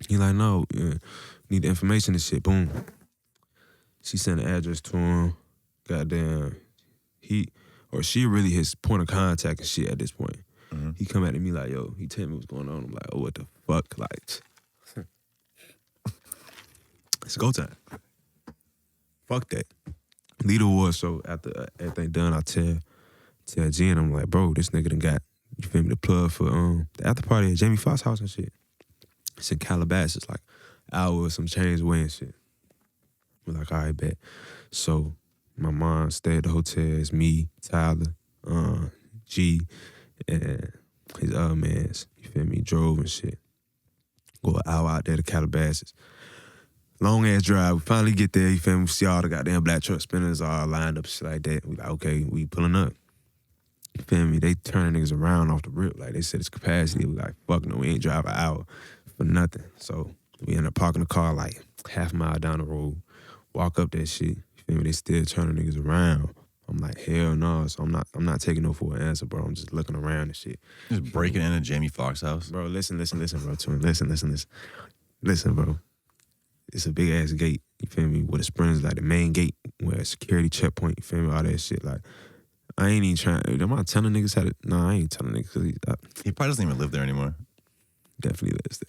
He like, no, need the information and shit. Boom. She sent an address to him. Goddamn. or she really his point of contact and shit at this point. Mm-hmm. He come at me like, yo, he tell me what's going on. I'm like, oh, what the fuck? Like, it's go time. Fuck that. Lead award. So after everything done, I tell Jen, I'm like, bro, this nigga done got, you feel me, the plug for the after party at Jamie Foxx house and shit. It's in Calabasas, like hour or some change away and shit. We're like, all right, bet. So my mom stayed at the hotel. It's me, Tyler, G, and his other mans. You feel me? Drove and shit. Go an hour out there to Calabasas. Long ass drive. We finally get there. You feel me? We see all the goddamn black truck spinners all lined up, shit like that. We like, okay, we pulling up. You feel me? They turning niggas around off the rip. Like they said it's capacity. We like, fuck no, we ain't drive an hour for nothing. So we end up parking the car like half a mile down the road. Walk up that shit. You feel me? They still turning niggas around. I'm like, hell no. So I'm not taking no for an answer, bro. I'm just looking around and shit. Just breaking into Jamie Foxx house. Bro, listen, bro, to him. Listen, bro. It's a big ass gate, you feel me? Where the sprinters, like the main gate, where a security checkpoint, you feel me? All that shit. Like, I ain't even trying. Am I telling niggas how to? No, I ain't telling niggas. Cause he probably doesn't even live there anymore. Definitely lives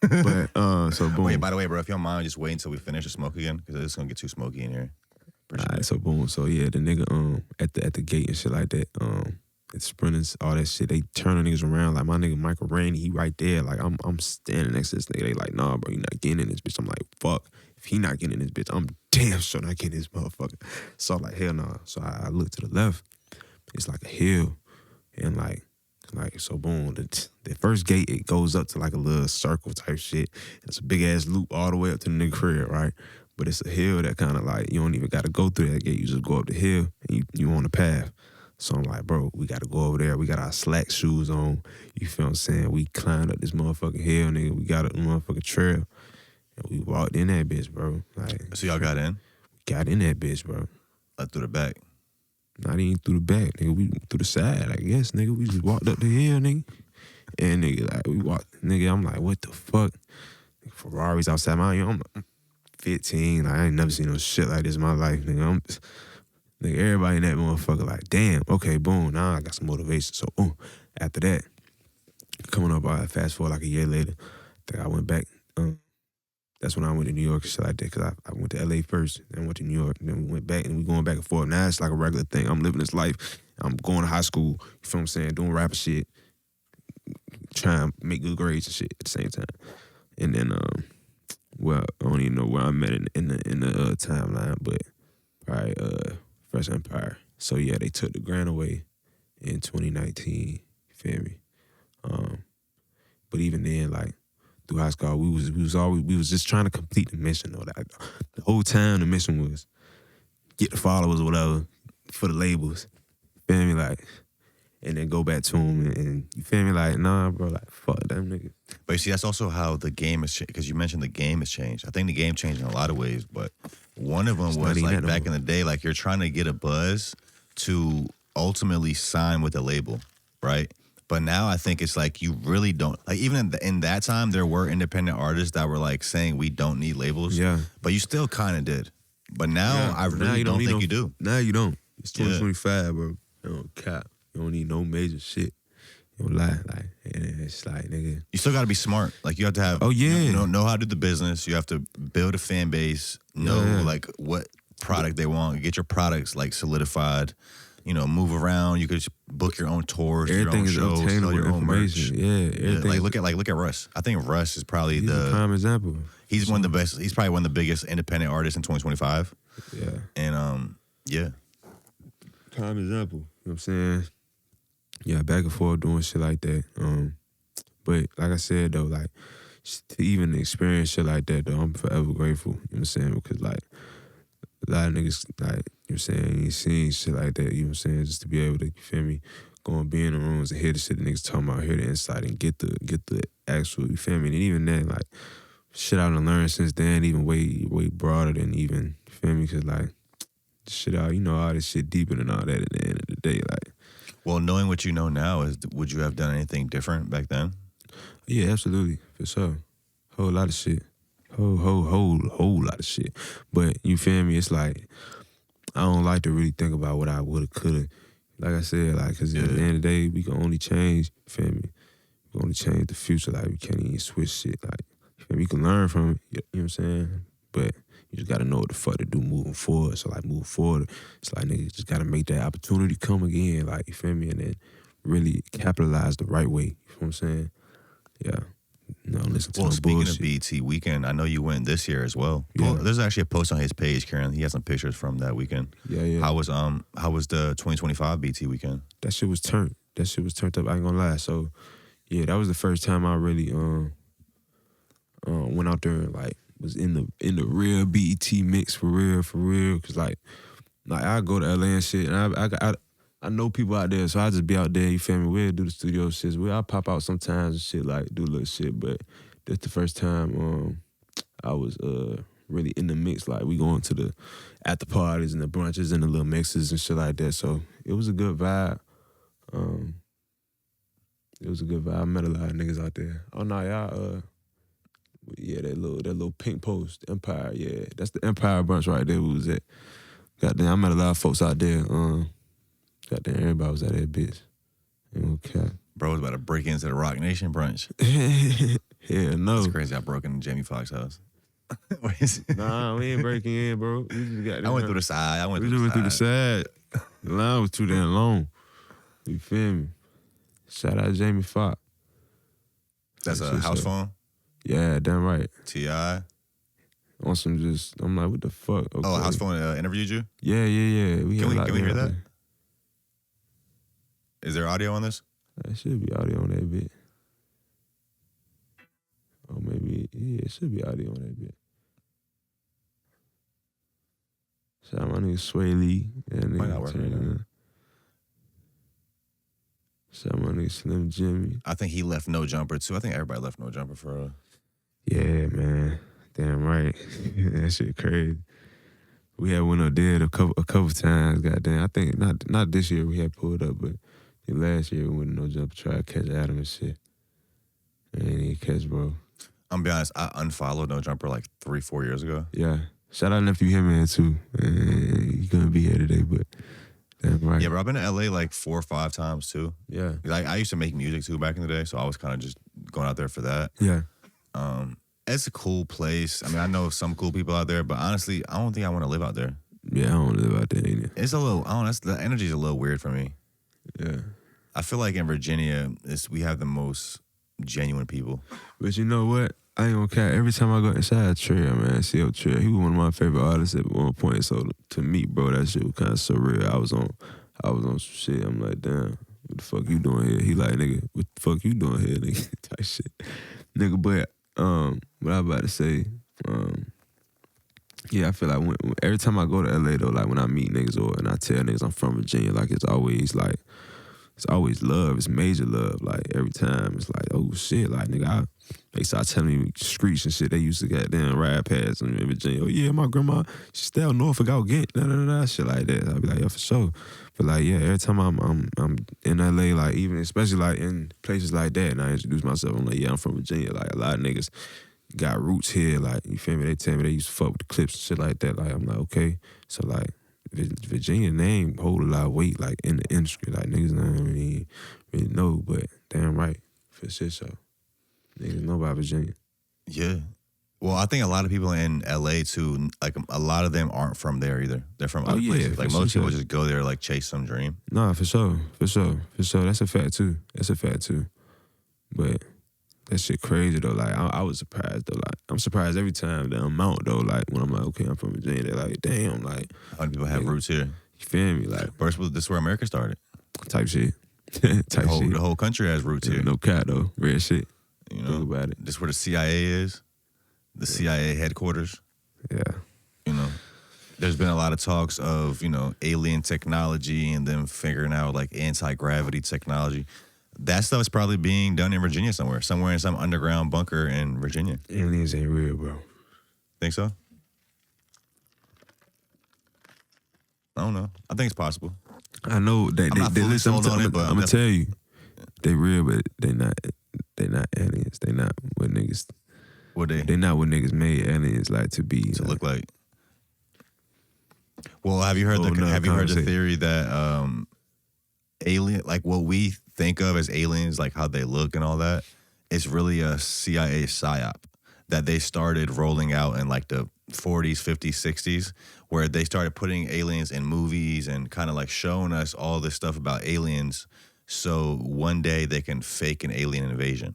there. But, so boom. Wait, by the way, bro, if you don't mind, just wait until we finish the smoke again, because it's gonna get too smoky in here. All right, so boom. So yeah, the nigga at the gate and shit like that, the sprinters, all that shit, they turning niggas around. Like my nigga Michael Rainey, he right there. Like I'm standing next to this nigga. They like, nah, bro, you not getting in this bitch. I'm like, fuck. If he not getting in this bitch, I'm damn sure not getting this motherfucker. So I'm like, hell no. Nah. So I look to the left. It's like a hill. And like so boom, the first gate, it goes up to like a little circle type shit. It's a big ass loop all the way up to the nigga crib, right? But it's a hill that kind of like, you don't even got to go through that gate. You just go up the hill and you on the path. So I'm like, bro, we got to go over there. We got our slack shoes on. You feel what I'm saying? We climbed up this motherfucking hill, nigga. We got a motherfucking trail. And we walked in that bitch, bro. Like, so y'all got in? Got in that bitch, bro. Like through the back? Not even through the back, nigga. We through the side, I guess, nigga. We just walked up the hill, nigga. And nigga, like, we walked, nigga, I'm like, what the fuck? Ferraris outside my, I'm 15. Like, I ain't never seen no shit like this in my life, nigga. Nigga, everybody in that motherfucker like, damn, okay, boom, now I got some motivation. So, after that, coming up, I fast forward like a year later, I think I went back. That's when I went to New York and shit like that, because I went to LA first, then went to New York, then we went back, and we going back and forth. Now it's like a regular thing. I'm living this life. I'm going to high school, you feel what I'm saying, doing rapper shit, trying to make good grades and shit at the same time. And then, well, I don't even know where I'm at in the timeline, but probably Fresh Empire. So yeah, they took the grant away in 2019. You feel me? But even then, like through high school, we was just trying to complete the mission. Though, like, the whole time the mission was get the followers or whatever for the labels. You feel me? Like, and then go back to them and you feel me? Like, nah, bro, like fuck them niggas. But you see, that's also how the game has changed, because you mentioned the game has changed. I think the game changed in a lot of ways, but one of them was like back in the day, like you're trying to get a buzz to ultimately sign with a label, right? But now I think it's like you really don't, like even in that time, there were independent artists that were like saying we don't need labels. Yeah. But you still kind of did. But now I really don't think you do. Now you don't. It's 2025, bro. You don't cap. You don't need no major shit. You don't lie. Like, and it's like, nigga. You still got to be smart. Like, you have to have, know how to do the business. You have to build a fan base, know, like, what product they want. Get your products, like, solidified. You know, move around. You could just book your own tours, everything your own shows, sell your own merch. Yeah, everything. Look at Russ. I think Russ is probably the prime example. He's one of the best. He's probably one of the biggest independent artists in 2025. Yeah. And yeah. Prime example. You know what I'm saying? Yeah, back and forth doing shit like that. But like I said though, like to even experience shit like that though, I'm forever grateful. You know what I'm saying? Because like a lot of niggas, like, you know what I'm saying, you seen shit like that, you know what I'm saying, just to be able to, you feel me, go and be in the rooms and hear the shit the niggas talking about, hear the insight and get the actual, you feel me? And even then, like, shit I done learned since then, even way broader than even, you feel me? Because, like, shit out, you know, all this shit deeper than all that at the end of the day, like. Well, knowing what you know now, would you have done anything different back then? Yeah, absolutely, for sure. Whole lot of shit. Whole lot of shit. But you feel me? It's like I don't like to really think about what I woulda, coulda. like I said, like, because at the end of the day, we can only change, you feel me? We can only change the future. Like, we can't even switch shit. Like, you feel me? You can learn from it, you know what I'm saying? But you just got to know what the fuck to do moving forward. So, like, moving forward, it's like, nigga, just got to make that opportunity come again, like, you feel me? And then really capitalize the right way, you feel what I'm saying? Yeah. No, listen to no speaking bullshit. of BET weekend, I know you went this year as well. Yeah. There's actually a post on his page, Karen. He has some pictures from that weekend. Yeah. How was the 2025 BET weekend? That shit was turned. That shit was turned up. I ain't gonna lie. So, yeah, that was the first time I really went out there and like was in the real BET mix for real. Cause like I go to LA and shit, and I know people out there, so I just be out there. You feel me? We'll do the studio shit. I pop out sometimes and shit, like do little shit. But that's the first time I was really in the mix. Like we going to the after parties and the brunches and the little mixes and shit like that. So it was a good vibe. It was a good vibe. I met a lot of niggas out there. Oh no, y'all. Yeah, that little pink post, Empire. Yeah, that's the Empire brunch right there. We was at. Goddamn, I met a lot of folks out there. Goddamn, everybody was at that bitch. Okay. Bro was about to break into the Rock Nation brunch. Yeah, no. It's crazy. I broke into Jamie Foxx's house. Nah, we ain't breaking in, bro. We just got. I went through the side. We just went through the side. The line was too damn long. You feel me? Shout out Jamie Foxx. That's a house phone? Yeah, damn right. T.I. On some just, I'm like, what the fuck? Okay. Oh, house phone interviewed you? Yeah. Can we hear that? Is there audio on this? There should be audio on that bit. Or maybe, yeah, it should be audio on that bit. Shout out my nigga Sway Lee. That Might not work right now. Shout out my nigga Slim Jimmy. I think he left No Jumper too. I think everybody left No Jumper for Yeah, man. Damn right. That shit crazy. We had went up there a couple times, goddamn. I think not this year we had pulled up, but last year we went to No Jumper, tried to catch Adam and shit. And he didn't catch, bro. I'm gonna be honest, I unfollowed No Jumper like 3-4 years ago. Yeah. Shout out Nephew Hitman too. He couldn't be here today, but damn right. Yeah, bro, I've been to LA like 4 or 5 times too. Yeah. Like I used to make music too back in the day, so I was kind of just going out there for that. Yeah. It's a cool place. I mean, I know some cool people out there, but honestly, I don't think I want to live out there. Yeah, I don't live out there either. It's a little, I don't know, the energy's a little weird for me. Yeah. I feel like in Virginia, we have the most genuine people. But you know what? I ain't gonna care. Every time I go inside Trail, man, CL Trail, he was one of my favorite artists at one point. So to me, bro, that shit was kind of surreal. I was on some shit. I'm like, damn, what the fuck you doing here? He like, nigga, what the fuck you doing here, nigga? Type shit. Nigga, but what I was about to say, yeah, I feel like every time I go to LA though, like when I meet niggas and I tell niggas I'm from Virginia, like it's always love. It's major love. Like every time it's like, oh shit, like nigga, they start telling me streets and shit. They used to goddamn ride past in Virginia. Oh yeah, my grandma, she stay out Norfolk out Ghent, shit like that. I'd be like, yeah, for sure. But like, yeah, every time I'm in LA, like even especially like in places like that, and I introduce myself, I'm like, yeah, I'm from Virginia. Like a lot of niggas got roots here. Like you feel me? They tell me they used to fuck with the Clips and shit like that. Like I'm like, okay, so like. Virginia name hold a lot of weight, like in the industry. Like niggas don't really know, but damn right, for shit show. Niggas know about Virginia. Yeah. Well, I think a lot of people in LA too, like a lot of them aren't from there either. They're from other places. Like most people just go there like chase some dream. Nah, for sure. That's a fact too. But that shit crazy though. Like I was surprised though. Like I'm surprised every time the amount though. Like when I'm like, okay, I'm from Virginia. They're like, damn, like how many people have roots here? You feel me? Like first, this is where America started. Type shit. The whole country has roots here. No cat though. Real shit. You know think about it. This is where the CIA is. The CIA headquarters. Yeah. You know, there's been a lot of talks of alien technology and them figuring out like anti-gravity technology. That stuff is probably being done in Virginia somewhere in some underground bunker in Virginia. Aliens ain't real, bro. Think so? I don't know. I think it's possible. I know they listen. I'm gonna tell you, they real, but they not aliens. They not what niggas. What they? They not what niggas made aliens like to be. To look like. Well, have you heard the theory that alien, like what we think of as aliens, like how they look and all that, it's really a CIA psyop that they started rolling out in like the 40s, 50s, 60s, where they started putting aliens in movies and kind of like showing us all this stuff about aliens so one day they can fake an alien invasion.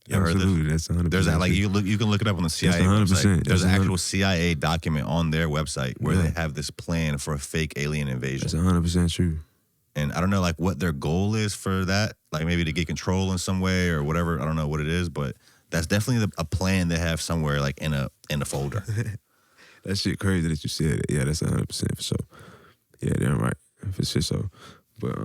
You ever heard this? Absolutely, that's 100%. There's that, like you can look it up on the CIA website. There's an actual CIA document on their website where they have this plan for a fake alien invasion. That's 100% true. And I don't know like what their goal is for that, like maybe to get control in some way or whatever. I don't know what it is, but that's definitely a plan they have somewhere like in a folder. That shit crazy that you said it. Yeah, that's 100% for sure. Yeah, damn right. For sure. So, but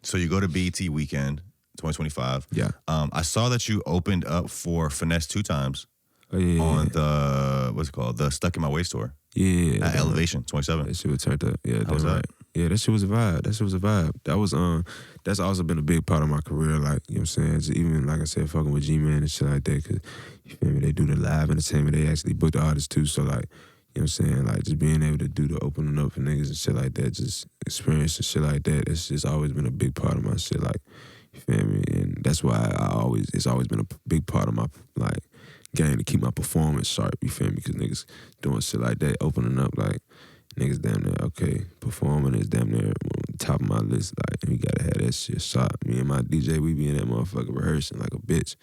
so you go to BET Weekend 2025. Yeah. I saw that you opened up for Finesse 2 times on the what's it called, the Stuck in My Waist tour. Yeah. At Elevation 27. That shit was turned up. Yeah, how was that? Right. Yeah, that shit was a vibe. That was that's also been a big part of my career. Like, you know what I'm saying? Just even like I said, fucking with G-Man and shit like that. Cause you feel me? They do the live entertainment. They actually book the artists too. So like, you know what I'm saying? Like just being able to do the opening up for niggas and shit like that, just experience and shit like that. It's just always been a big part of my shit. Like, you feel me? And that's why it's always been a big part of my like game to keep my performance sharp. You feel me? Cause niggas doing shit like that, opening up like. Niggas damn near, okay, performing is damn near on the top of my list. Like, we gotta have that shit shot. Me and my DJ, we be in that motherfucker rehearsing like a bitch.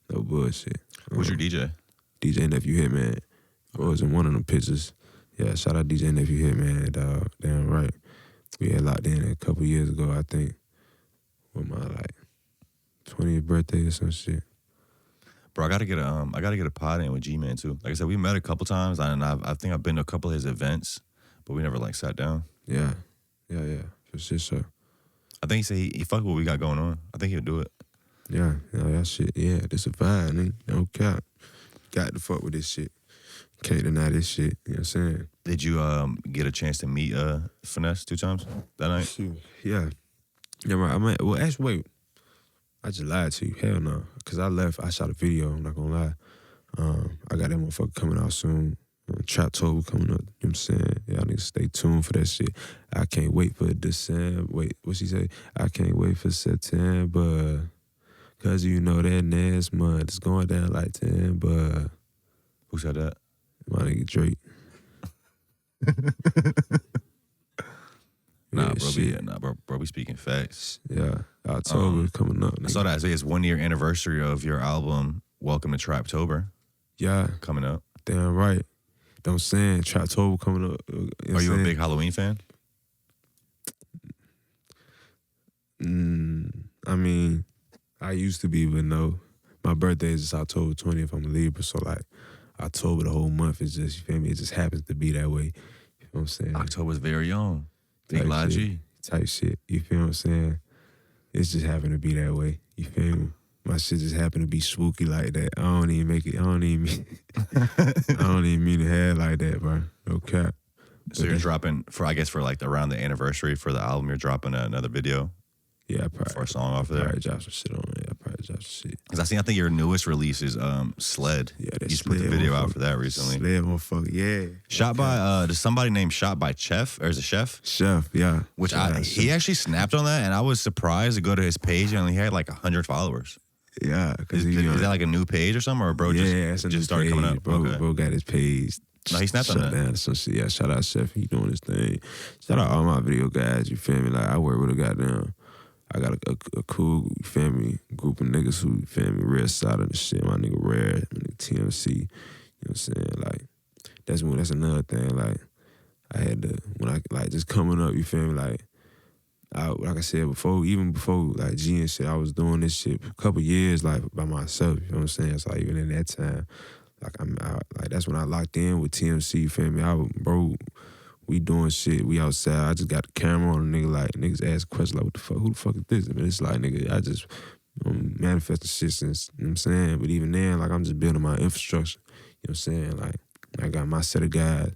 No bullshit. Who's your DJ? DJ Nephew Hitman. I was in one of them pictures. Yeah, shout out DJ Nephew Hitman, dog. Damn right. We had locked in a couple years ago, I think. With my, like, 20th birthday or some shit. Bro, I gotta get a pod in with G-Man, too. Like I said, we met a couple times, and I think I've been to a couple of his events. But we never like sat down. Yeah. For sure. I think he said he fuck what we got going on. I think he'll do it. Yeah, that shit. Yeah, this a vibe, nigga. No cap. Got to fuck with this shit. Can't deny this shit. You know what I'm saying? Did you get a chance to meet Finesse 2 times that night? Shoot. Yeah. Yeah, right. Actually, wait. I just lied to you. Hell no. Because I left. I shot a video. I'm not gonna lie. I got that motherfucker coming out soon. Traptober coming up, you know what I'm saying? Y'all niggas stay tuned for that shit. I can't wait for December. Wait, what she say? I can't wait for September. Cause you know that next month it's going down like 10, but who said that? My nigga Drake. Bro, we speaking facts. Yeah, October coming up. Nigga. I saw that. It's 1 year anniversary of your album, Welcome to Traptober. Yeah. Coming up. Damn right. Know what I'm saying? Traptober coming up. Are you a big Halloween fan? I mean, I used to be, but no. My birthday is just October 20th. I'm a Libra, so like October, the whole month is just, you feel me? It just happens to be that way. You know what I'm saying? October's very young. Big Ligiee. Type shit. You feel what I'm saying? It's just happened to be that way. You feel me? My shit just happened to be spooky like that. I don't even mean to have like that, bro. No cap. So you're dropping for like around the anniversary for the album, you're dropping another video? Yeah, probably. For a song off of there? Probably drop some shit on it. Yeah, probably drop some shit. Because I think your newest release is Sled. Yeah, that's you just put the video out for that recently. Sled motherfucker, yeah. Shot by, does somebody named Shot by Chef? Or is it Chef? Chef, yeah. Which he actually snapped on that, and I was surprised to go to his page and he had like 100 followers. Yeah. Is that like a new page or something? Or bro just started coming up? Bro got his page. No, he snapped on that. Down some shit. Yeah, shout out Chef. He doing his thing. Shout out all my video guys. You feel me? Like I work with a goddamn. I got a cool, you feel me, group of niggas who, you feel me, real solid and shit. My nigga Rare, my nigga TMC. You know what I'm saying? Like that's another thing. Like I had to just coming up. You feel me? Like I said before, even before like G and shit, I was doing this shit a couple years like by myself. You know what I'm saying? So like even in that time, like I'm out. Like that's when I locked in with TMC. You feel me? We doing shit. We outside. I just got the camera on a nigga. Like niggas ask questions like, "What the fuck? Who the fuck is this?" I mean, it's like nigga, I just manifesting shit since. You know what I'm saying? But even then, like I'm just building my infrastructure. You know what I'm saying? Like I got my set of guys,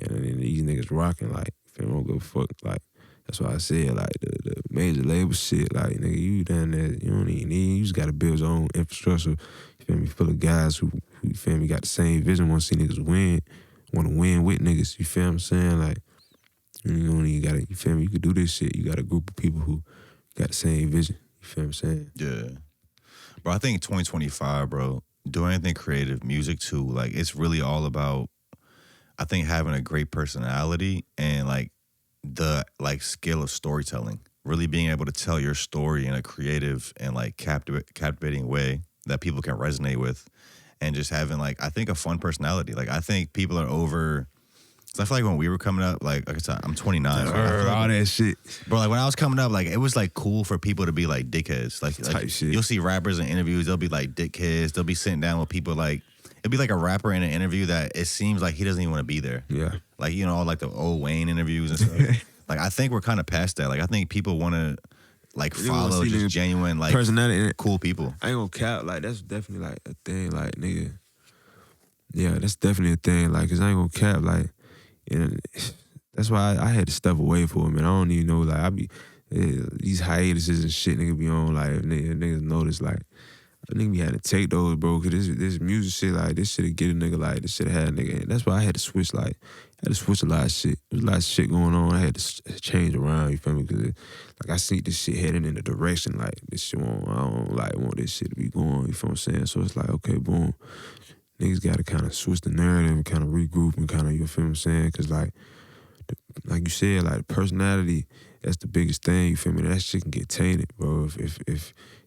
and then these niggas rocking. Like if I don't give a fuck, like. That's why I said, like, the major label shit, like, nigga, you down there, you don't even need, you just gotta build your own infrastructure, you feel me, full of guys who you feel me, got the same vision, wanna see niggas win, wanna win with niggas, you feel what I'm saying? Like, And you gotta, you feel me? You could do this shit. You got a group of people who got the same vision. You feel what I'm saying? Yeah. Bro, I think 2025, bro, doing anything creative, music too, like it's really all about, I think, having a great personality and like the like skill of storytelling. Really being able to tell your story in a creative and like captivating way that people can resonate with, and just having like, I think, a fun personality. Like I think people are over. So I feel like when we were coming up, like I said, I'm 29. So All that shit. Bro, like when I was coming up, like it was like cool for people to be like dickheads. Like shit. You'll see rappers in interviews, they'll be like dickheads. They'll be sitting down with people like, it'd be like a rapper in an interview that it seems like he doesn't even want to be there. Yeah. Like, you know, like the old Wayne interviews and stuff. Like I think we're kind of past that. Like I think people want to like follow just genuine like personality, cool people. I ain't gonna cap, like that's definitely like a thing, like nigga. Yeah, that's definitely a thing, like, cause I ain't gonna cap, like, you know, that's why I had to step away for it, man. I don't even know, like, I be these hiatuses and shit nigga be on, like, niggas notice, like, I think we had to take those, bro, cause this music shit, like, this shit'll get a nigga, like, this shit'll have a nigga. That's why I had to switch, like, a lot of shit. There's a lot of shit going on. I had to change around, you feel me? Cause like, I see this shit heading in the direction, like, this shit I don't, like, want this shit to be going, you feel what I'm saying? So it's like, okay, boom. Niggas gotta kind of switch the narrative and kind of regroup and kind of, you feel what I'm saying? Cause like you said, like, personality, that's the biggest thing, you feel me? That shit can get tainted, bro.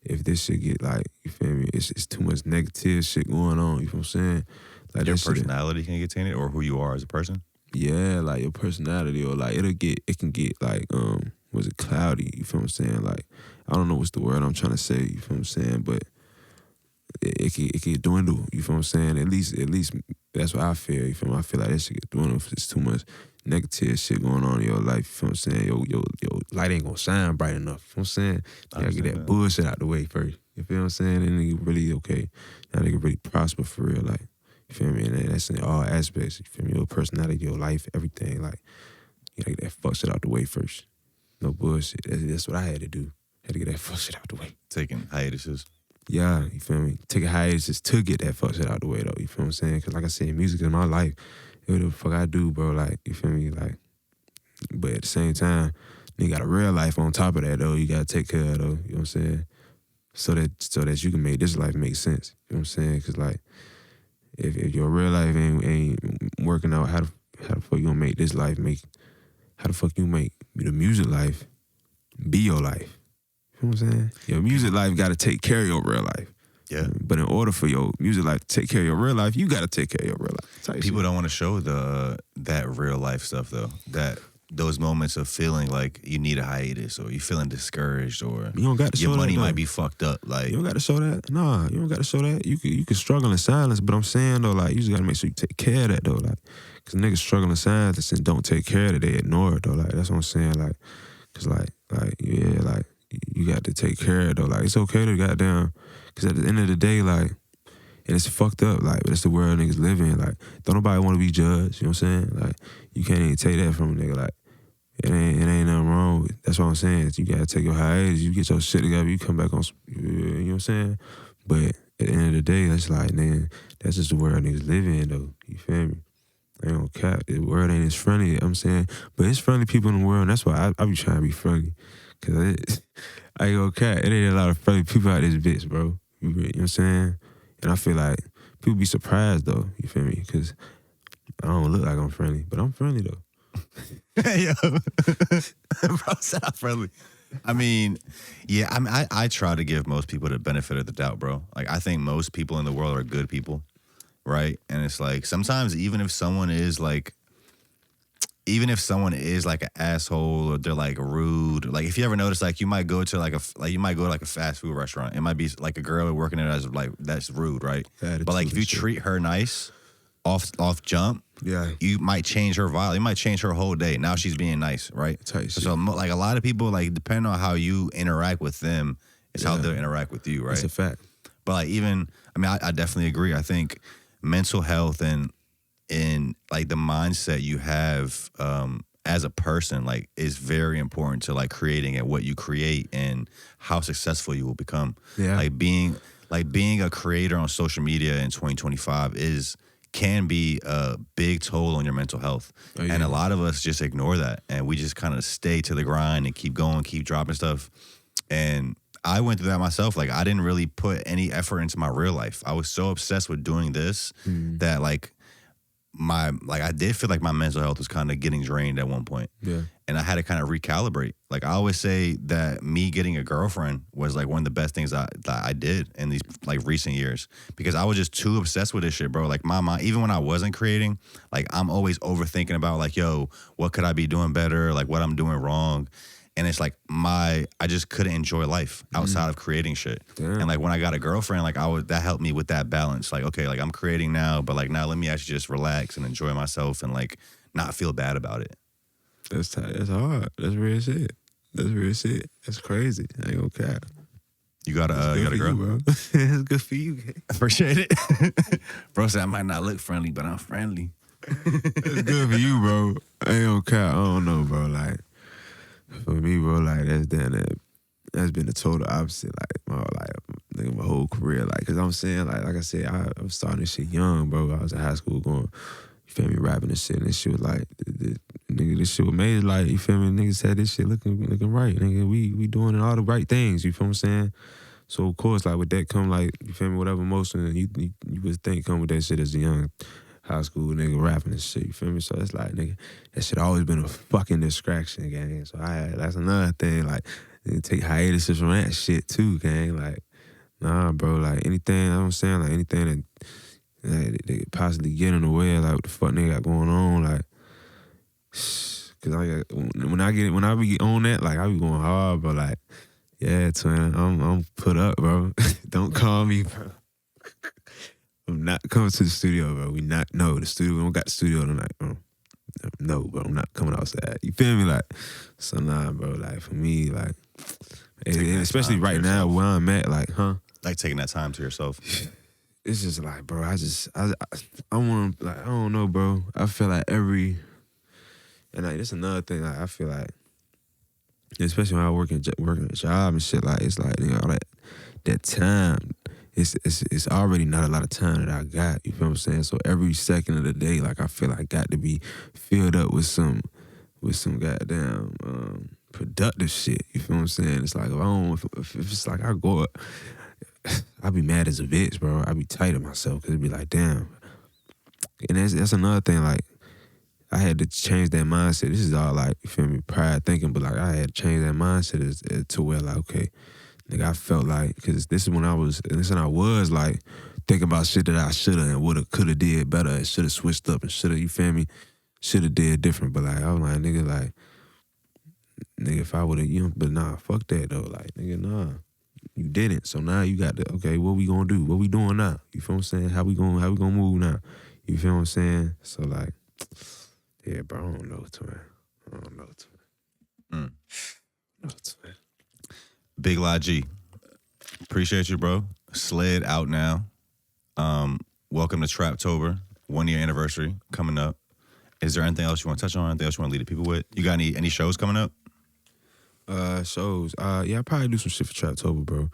If this shit get, like, you feel me? It's too much negative shit going on, you feel what I'm saying? Like, your personality can get tainted, or who you are as a person? Yeah, like your personality, or like it can get like was it cloudy, you feel what I'm saying? Like, I don't know what's the word I'm trying to say, you feel what I'm saying? But it can dwindle, you feel what I'm saying? At least that's what I feel, you feel me? I feel like that shit get dwindle if it's too much negative shit going on in your life, you feel what I'm saying? Your light ain't gonna shine bright enough, you feel what I'm saying? You gotta get that bullshit out the way first, you feel what I'm saying? And then you really, okay, now they can really prosper for real, like, you feel me? And that's in all aspects, you feel me? Your personality, your life, everything, like, you gotta get that fuck shit out the way first. No bullshit, that's what I had to do. Had to get that fuck shit out the way. Taking hiatuses. Yeah, you feel me? Taking hiatuses to get that fuck shit out the way, though. You feel what I'm saying? Because like I said, music is my life. Whatever the fuck I do, bro, like, you feel me? Like, but at the same time, you got a real life on top of that, though. You got to take care of, though. You know what I'm saying? So that you can make this life make sense. You know what I'm saying? Because, like, if your real life ain't working out, how the fuck you gonna make this life how the fuck you make the music life be your life? You know what I'm saying? Your music life got to take care of your real life. Yeah. But in order for your music life to take care of your real life, you got to take care of your real life. People don't want to show that real life stuff, though. Those moments of feeling like you need a hiatus, or you feeling discouraged, or you don't got to show your money that, might be fucked up. Like, you don't got to show that. Nah, you don't got to show that. You can struggle in silence, but I'm saying, though, like, you just got to make sure you take care of that, though, like, because niggas struggle in silence and don't take care of it, they ignore it, though, like, that's what I'm saying, like, because, like, yeah, like, you got to take care of it, though, like, it's okay to goddamn, because at the end of the day, like, and it's fucked up, like, but it's the world niggas live in, like, don't nobody want to be judged, you know what I'm saying? Like, you can't even take that from a nigga, like, it ain't nothing wrong with it. That's what I'm saying. You gotta take your hiatus, you get your shit together, you come back on, you know what I'm saying? But at the end of the day, that's like, man, that's just the world niggas live in, though, you feel me? I ain't gonna cap, the world ain't as friendly, you know what I'm saying? But it's friendly people in the world, and that's why I be trying to be friendly, because I ain't gonna cap, it ain't a lot of friendly people out this bitch, bro. You know what I'm saying? And I feel like people be surprised, though, you feel me? Because I don't look like I'm friendly, but I'm friendly, though. Hey, yo. Bro, said I'm friendly. I mean, yeah, I try to give most people the benefit of the doubt, bro. Like, I think most people in the world are good people, right? And it's like, sometimes even if someone is like an asshole, or they're like rude, like if you ever notice, like you might go to a fast food restaurant, it might be like a girl working there that's like, that's rude, right? But like if you treat her nice off jump, yeah, you might change her vibe. You might change her whole day. Now she's being nice, right? So like a lot of people, like, depending on how you interact with them, is how they'll interact with you, right? That's a fact. But like, I definitely agree. I think mental health and like the mindset you have as a person, like, is very important to like creating and what you create and how successful you will become. Yeah. Like being a creator on social media in 2025 is can be a big toll on your mental health. Oh, yeah. And a lot of us just ignore that. And we just kind of stay to the grind and keep going, keep dropping stuff. And I went through that myself. Like, I didn't really put any effort into my real life. I was so obsessed with doing this that like I did feel like my mental health was kind of getting drained at one point. Yeah. And I had to kind of recalibrate. Like, I always say that me getting a girlfriend was like one of the best things that I did in these like recent years, because I was just too obsessed with this shit, bro. Like, my mind, even when I wasn't creating, like, I'm always overthinking about like, yo, what could I be doing better? Like, what I'm doing wrong. And it's like I just couldn't enjoy life outside of creating shit. Damn. And like, when I got a girlfriend, like that helped me with that balance. Like, okay, like I'm creating now, but like now let me actually just relax and enjoy myself and like not feel bad about it. That's tight. That's hard. That's real shit. That's real shit. That's crazy. I ain't gonna cap. You got a girl? Bro. It's good for you. Appreciate it. Bro said I might not look friendly, but I'm friendly. It's good for you, bro. I ain't gonna cap. I don't know, bro. Like, for me, bro, like, that's been the total opposite, like, my whole career. Like, cause I'm saying, like I said, I was starting this shit young, bro. I was in high school going, you feel me, rapping and shit. And this shit was like, nigga, this shit was made like, you feel me, niggas said this shit looking right. Nigga, we doing all the right things, you feel what I'm saying? So, of course, like, with that come, like, you feel me, whatever emotion you would think come with that shit as a young high school nigga rapping and shit, you feel me? So it's like, nigga, that shit always been a fucking distraction, gang. So that's another thing, like, take hiatuses from that shit too, gang. Like, nah, bro, like, anything, you know what I'm saying? Like, anything that they could possibly get in the way of, like, what the fuck nigga got going on, like, cause when I be on that, like, I be going hard, bro, like, yeah, twin, I'm put up, bro. Don't call me, bro. I'm not coming to the studio, bro. We don't got the studio tonight, bro. No, bro, I'm not coming outside. You feel me? Like, so nah, bro, like, for me, like, and especially right now where I'm at, like, Like taking that time to yourself. It's just like, bro, I want to, like, I don't know, bro. I feel like and like, this another thing, like, I feel like, especially when I working a job and shit, like, it's like, you know, all that time, it's already not a lot of time that I got, you feel what I'm saying? So every second of the day, like, I feel like I got to be filled up with some goddamn productive shit, you feel what I'm saying? It's like, if it's like I go up, I be mad as a bitch, bro. I be tight of myself, because it be like, damn. And that's another thing, like, I had to change that mindset. This is all, like, you feel me, pride thinking, but, like, I had to change that mindset to where, like, okay, nigga, I felt like, because this is when I was, like, thinking about shit that I shoulda and woulda, coulda did better, and shoulda switched up, and shoulda, you feel me, shoulda did different. But, like, I was like, nigga, if I woulda, but nah, fuck that, though. Like, nigga, nah, you didn't. So now you got to, okay, what we gonna do? What we doing now? You feel what I'm saying? How we gonna move now? You feel what I'm saying? So, like, yeah, bro, I don't know, twin. No, twin. Big Ligiee. Appreciate you, bro. Sled out now. Welcome to Traptober. 1 year anniversary coming up. Is there anything else you want to touch on? Anything else you want to lead the people with? You got any shows coming up? Shows. Yeah, I probably do some shit for Traptober, bro.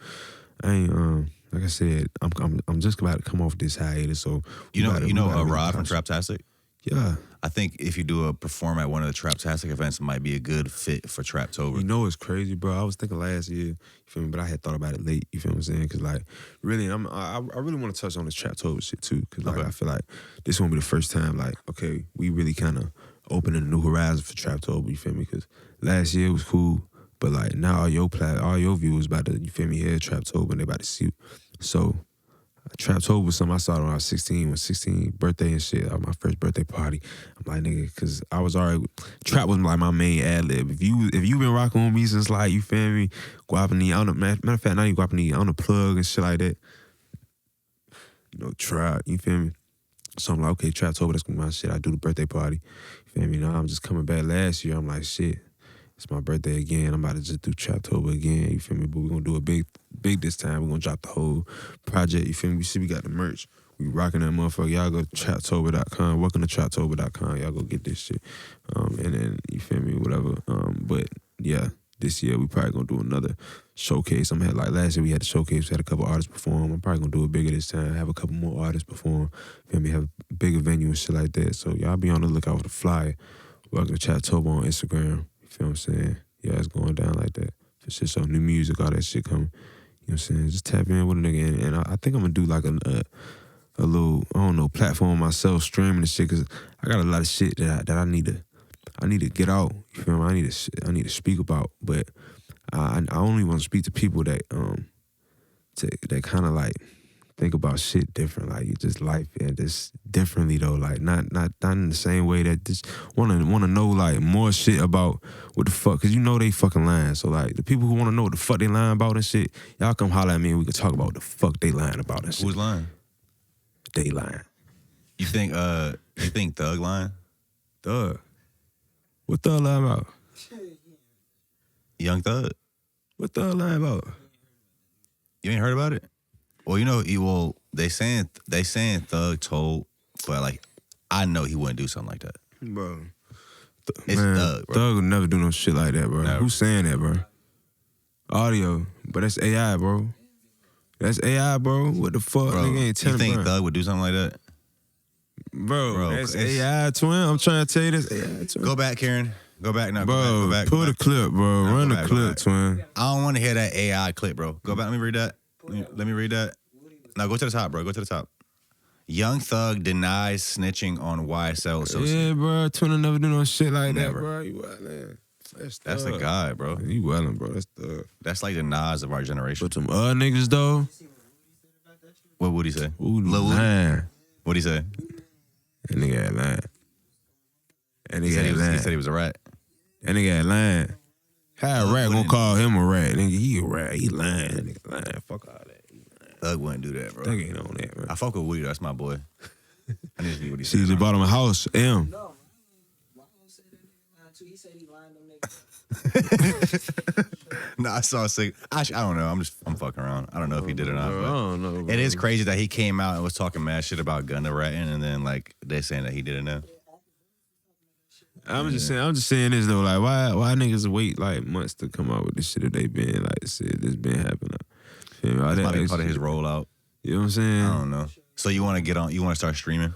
I ain't like I said, I'm just about to come off this hiatus, so you know Rod from Traptastic? Yeah. I think if you do a perform at one of the Traptastic events, it might be a good fit for Traptober. You know it's crazy, bro. I was thinking last year, you feel me, but I had thought about it late, you feel what I'm saying? Because, like, really, I really want to touch on this Traptober shit, too. Because, like, I feel like this won't be the first time, like, okay, we really kind of opening a new horizon for Traptober, you feel me? Because last year was cool, but, like, now all your viewers about to, you feel me, hear Traptober, and they about to see it. So, Traptober was something I saw when I was 16, 16th birthday and shit. My first birthday party. I'm like, nigga, because I was already, trap was like my main ad lib. If you been rocking with me since, like, you feel me, Guapani, matter of fact, not even Guapani, on the plug and shit like that. You know, trap, you feel me? So I'm like, okay, Traptober, that's my shit. I do the birthday party. You feel me? Now I'm just coming back last year. I'm like, shit, it's my birthday again. I'm about to just do Traptober again. You feel me? But we're going to do a big this time. We're going to drop the whole project. You feel me? You see, we got the merch. We rocking that motherfucker. Y'all go to traptober.com. Welcome to traptober.com. Y'all go get this shit. And then, you feel me? Whatever. But, yeah, this year we probably going to do another showcase. I'm had like last year we had the showcase. We had a couple artists perform. I'm probably gonna do it bigger this time. Have a couple more artists perform. Feel me? Have a bigger venue and shit like that. So y'all be on the lookout for the flyer. Welcome to Chattoba on Instagram. You feel what I'm saying? Yeah, it's going down like that. For shit, so new music, all that shit coming. You know what I'm saying? Just tap in with a nigga, and I think I'm gonna do like a little, I don't know, platform myself, streaming and shit, cause I got a lot of shit that I need to get out. You feel me? I need to speak about, but I only want to speak to people that that kind of like think about shit different, like just life and just differently though, like not in the same way that just wanna know like more shit about what the fuck, cause you know they fucking lying. So like the people who wanna know what the fuck they lying about and shit, y'all come holler at me and we can talk about what the fuck they lying about and shit. Who's lying? They lying. You think Thug lying? Thug. What Thug lying about? Young Thug. What Thug lying about? You ain't heard about it? Well, you know, they saying Thug told, but like I know he wouldn't do something like that. Bro. It's man, Thug, bro. Thug would never do no shit like that, bro. Never. Who's saying that, bro? Audio. But that's AI, bro. That's AI, bro. What the fuck? Bro, Nigga ain't telling you think bro. Thug would do something like that? Bro, that's AI, twin. I'm trying to tell you this AI, twin. Go back, Karen. Go back now. Bro, go back. pull the clip, bro. No, Run go the back, clip, twin. I don't want to hear that AI clip, bro. Go back. Let me read that. Let me read that. Now go to the top, bro. Go to the top. Young Thug denies snitching on YSL associate. Yeah, bro. Twin will never do no shit like Never. that, bro. You wildin'. That's the guy, bro. You wildin', bro. That's Thug. That's like the Nas of our generation. But them other niggas, though. What would he say? Ooh, Lil Uzi? lying. What'd he say? That nigga had lying. That He nigga said had lying. he said he was a rat. That nigga had lying. How a rat gonna call him a rat? Nigga, he a rat. He lying. That nigga lying. Fuck all that. Thug wouldn't do that, bro. Thug ain't on that, man. I fuck with Woody. That's my boy. I need to see what he See, said. the bottom of the house. M. No. My uncle said that nigga lying too. He said he lying them niggas. No, I saw a sick. Actually, I don't know. I'm fucking around. I don't know if he did or not. Bro, I But don't know, bro. it is crazy that he came out and was talking mad shit about gunna ratting, and then like they're saying that he didn't know. I'm just saying this though, like why niggas wait like months to come out with this shit that they been like shit this been happening. You know, That's probably part of his rollout. You know what I'm saying? I don't know. So you want to get on? You want to start streaming?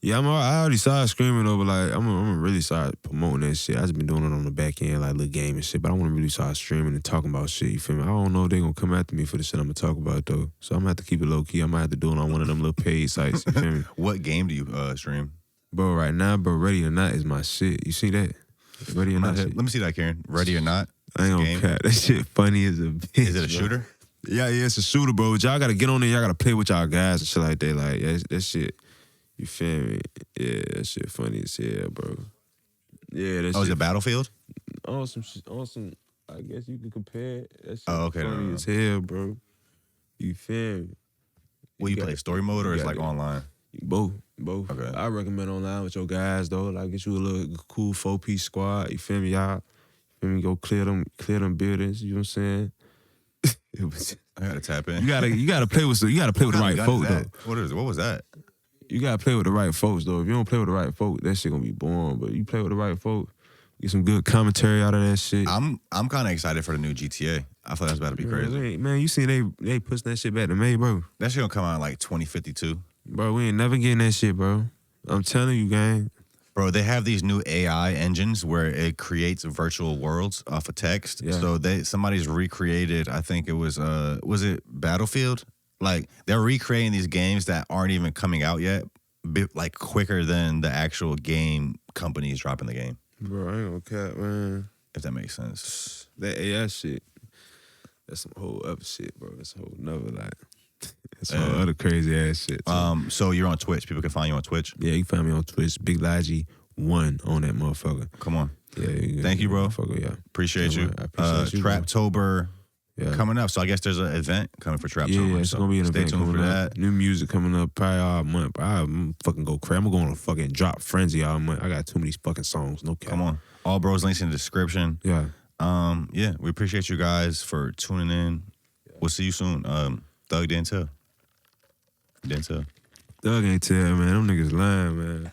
Yeah, I already started screaming over like I'm gonna really start promoting that shit. I just been doing it on the back end, like little game and shit, but I want to really start streaming and talking about shit. You feel me? I don't know if they gonna come after me for the shit I'm gonna talk about though. So I'm gonna have to keep it low key. I might have to do it on one of them little paid sites. You feel me? What game do you stream? Bro, right now, bro, Ready or Not is my shit. You see that? Ready or Not shit. Let me see that, Karen. Ready or not? I ain't Game? gonna cap. That shit funny as a bitch. Is it a bro. shooter? Yeah, it's a shooter, bro. But y'all gotta get on there. Y'all gotta play with y'all guys and shit like that. Like, that shit, you feel me? Yeah, that shit funny as hell, bro. Yeah, that shit. Oh, is it Battlefield? On some, I guess you can compare it. That shit Okay, funny no. as hell, bro. You feel me? Will you play story mode or you is it got like it. online? Both. Okay. I recommend online with your guys though. Like get you a little cool 4-piece squad. You feel me, y'all? You feel me? Go clear them buildings. You know what I'm saying? I gotta tap in. You gotta play with the right folks though. What is it? What was that? You gotta play with the right folks though. If you don't play with the right folks, that shit gonna be boring. But you play with the right folks, get some good commentary out of that shit. I'm kind of excited for the new GTA. I thought that's about to be crazy. Man, you see they pushing that shit back to May, bro. That shit gonna come out in like 2052. Bro, we ain't never getting that shit, bro. I'm telling you, gang. Bro, they have these new AI engines where it creates virtual worlds off of text. Yeah. So somebody's recreated, I think it was it Battlefield? Like they're recreating these games that aren't even coming out yet, like quicker than the actual game companies dropping the game. Bro, I ain't gonna cap, man. If that makes sense. That AI shit, that's some whole other shit, bro. That's a whole nother, like, that's some other crazy ass shit. Too. So you're on Twitch. People can find you on Twitch. Yeah, you can find me on Twitch, Big Ligiee 1 on that motherfucker. Come on. Yeah, Thank you, bro. Motherfucker, yeah. Appreciate you. I appreciate you, bro. Traptober Yeah. coming up. So I guess there's an event coming for Traptober. Yeah, it's so gonna be an stay event tuned coming for up. that. New music coming up probably all month. I'm fucking go crazy. I'm going to fucking drop Frenzy all month. I got too many fucking songs. No cap. Come on. All bros links in the description. Yeah. Yeah, we appreciate you guys for tuning in. We'll see you soon. Thug didn't tell. Thug ain't tell, man. Them niggas lying, man.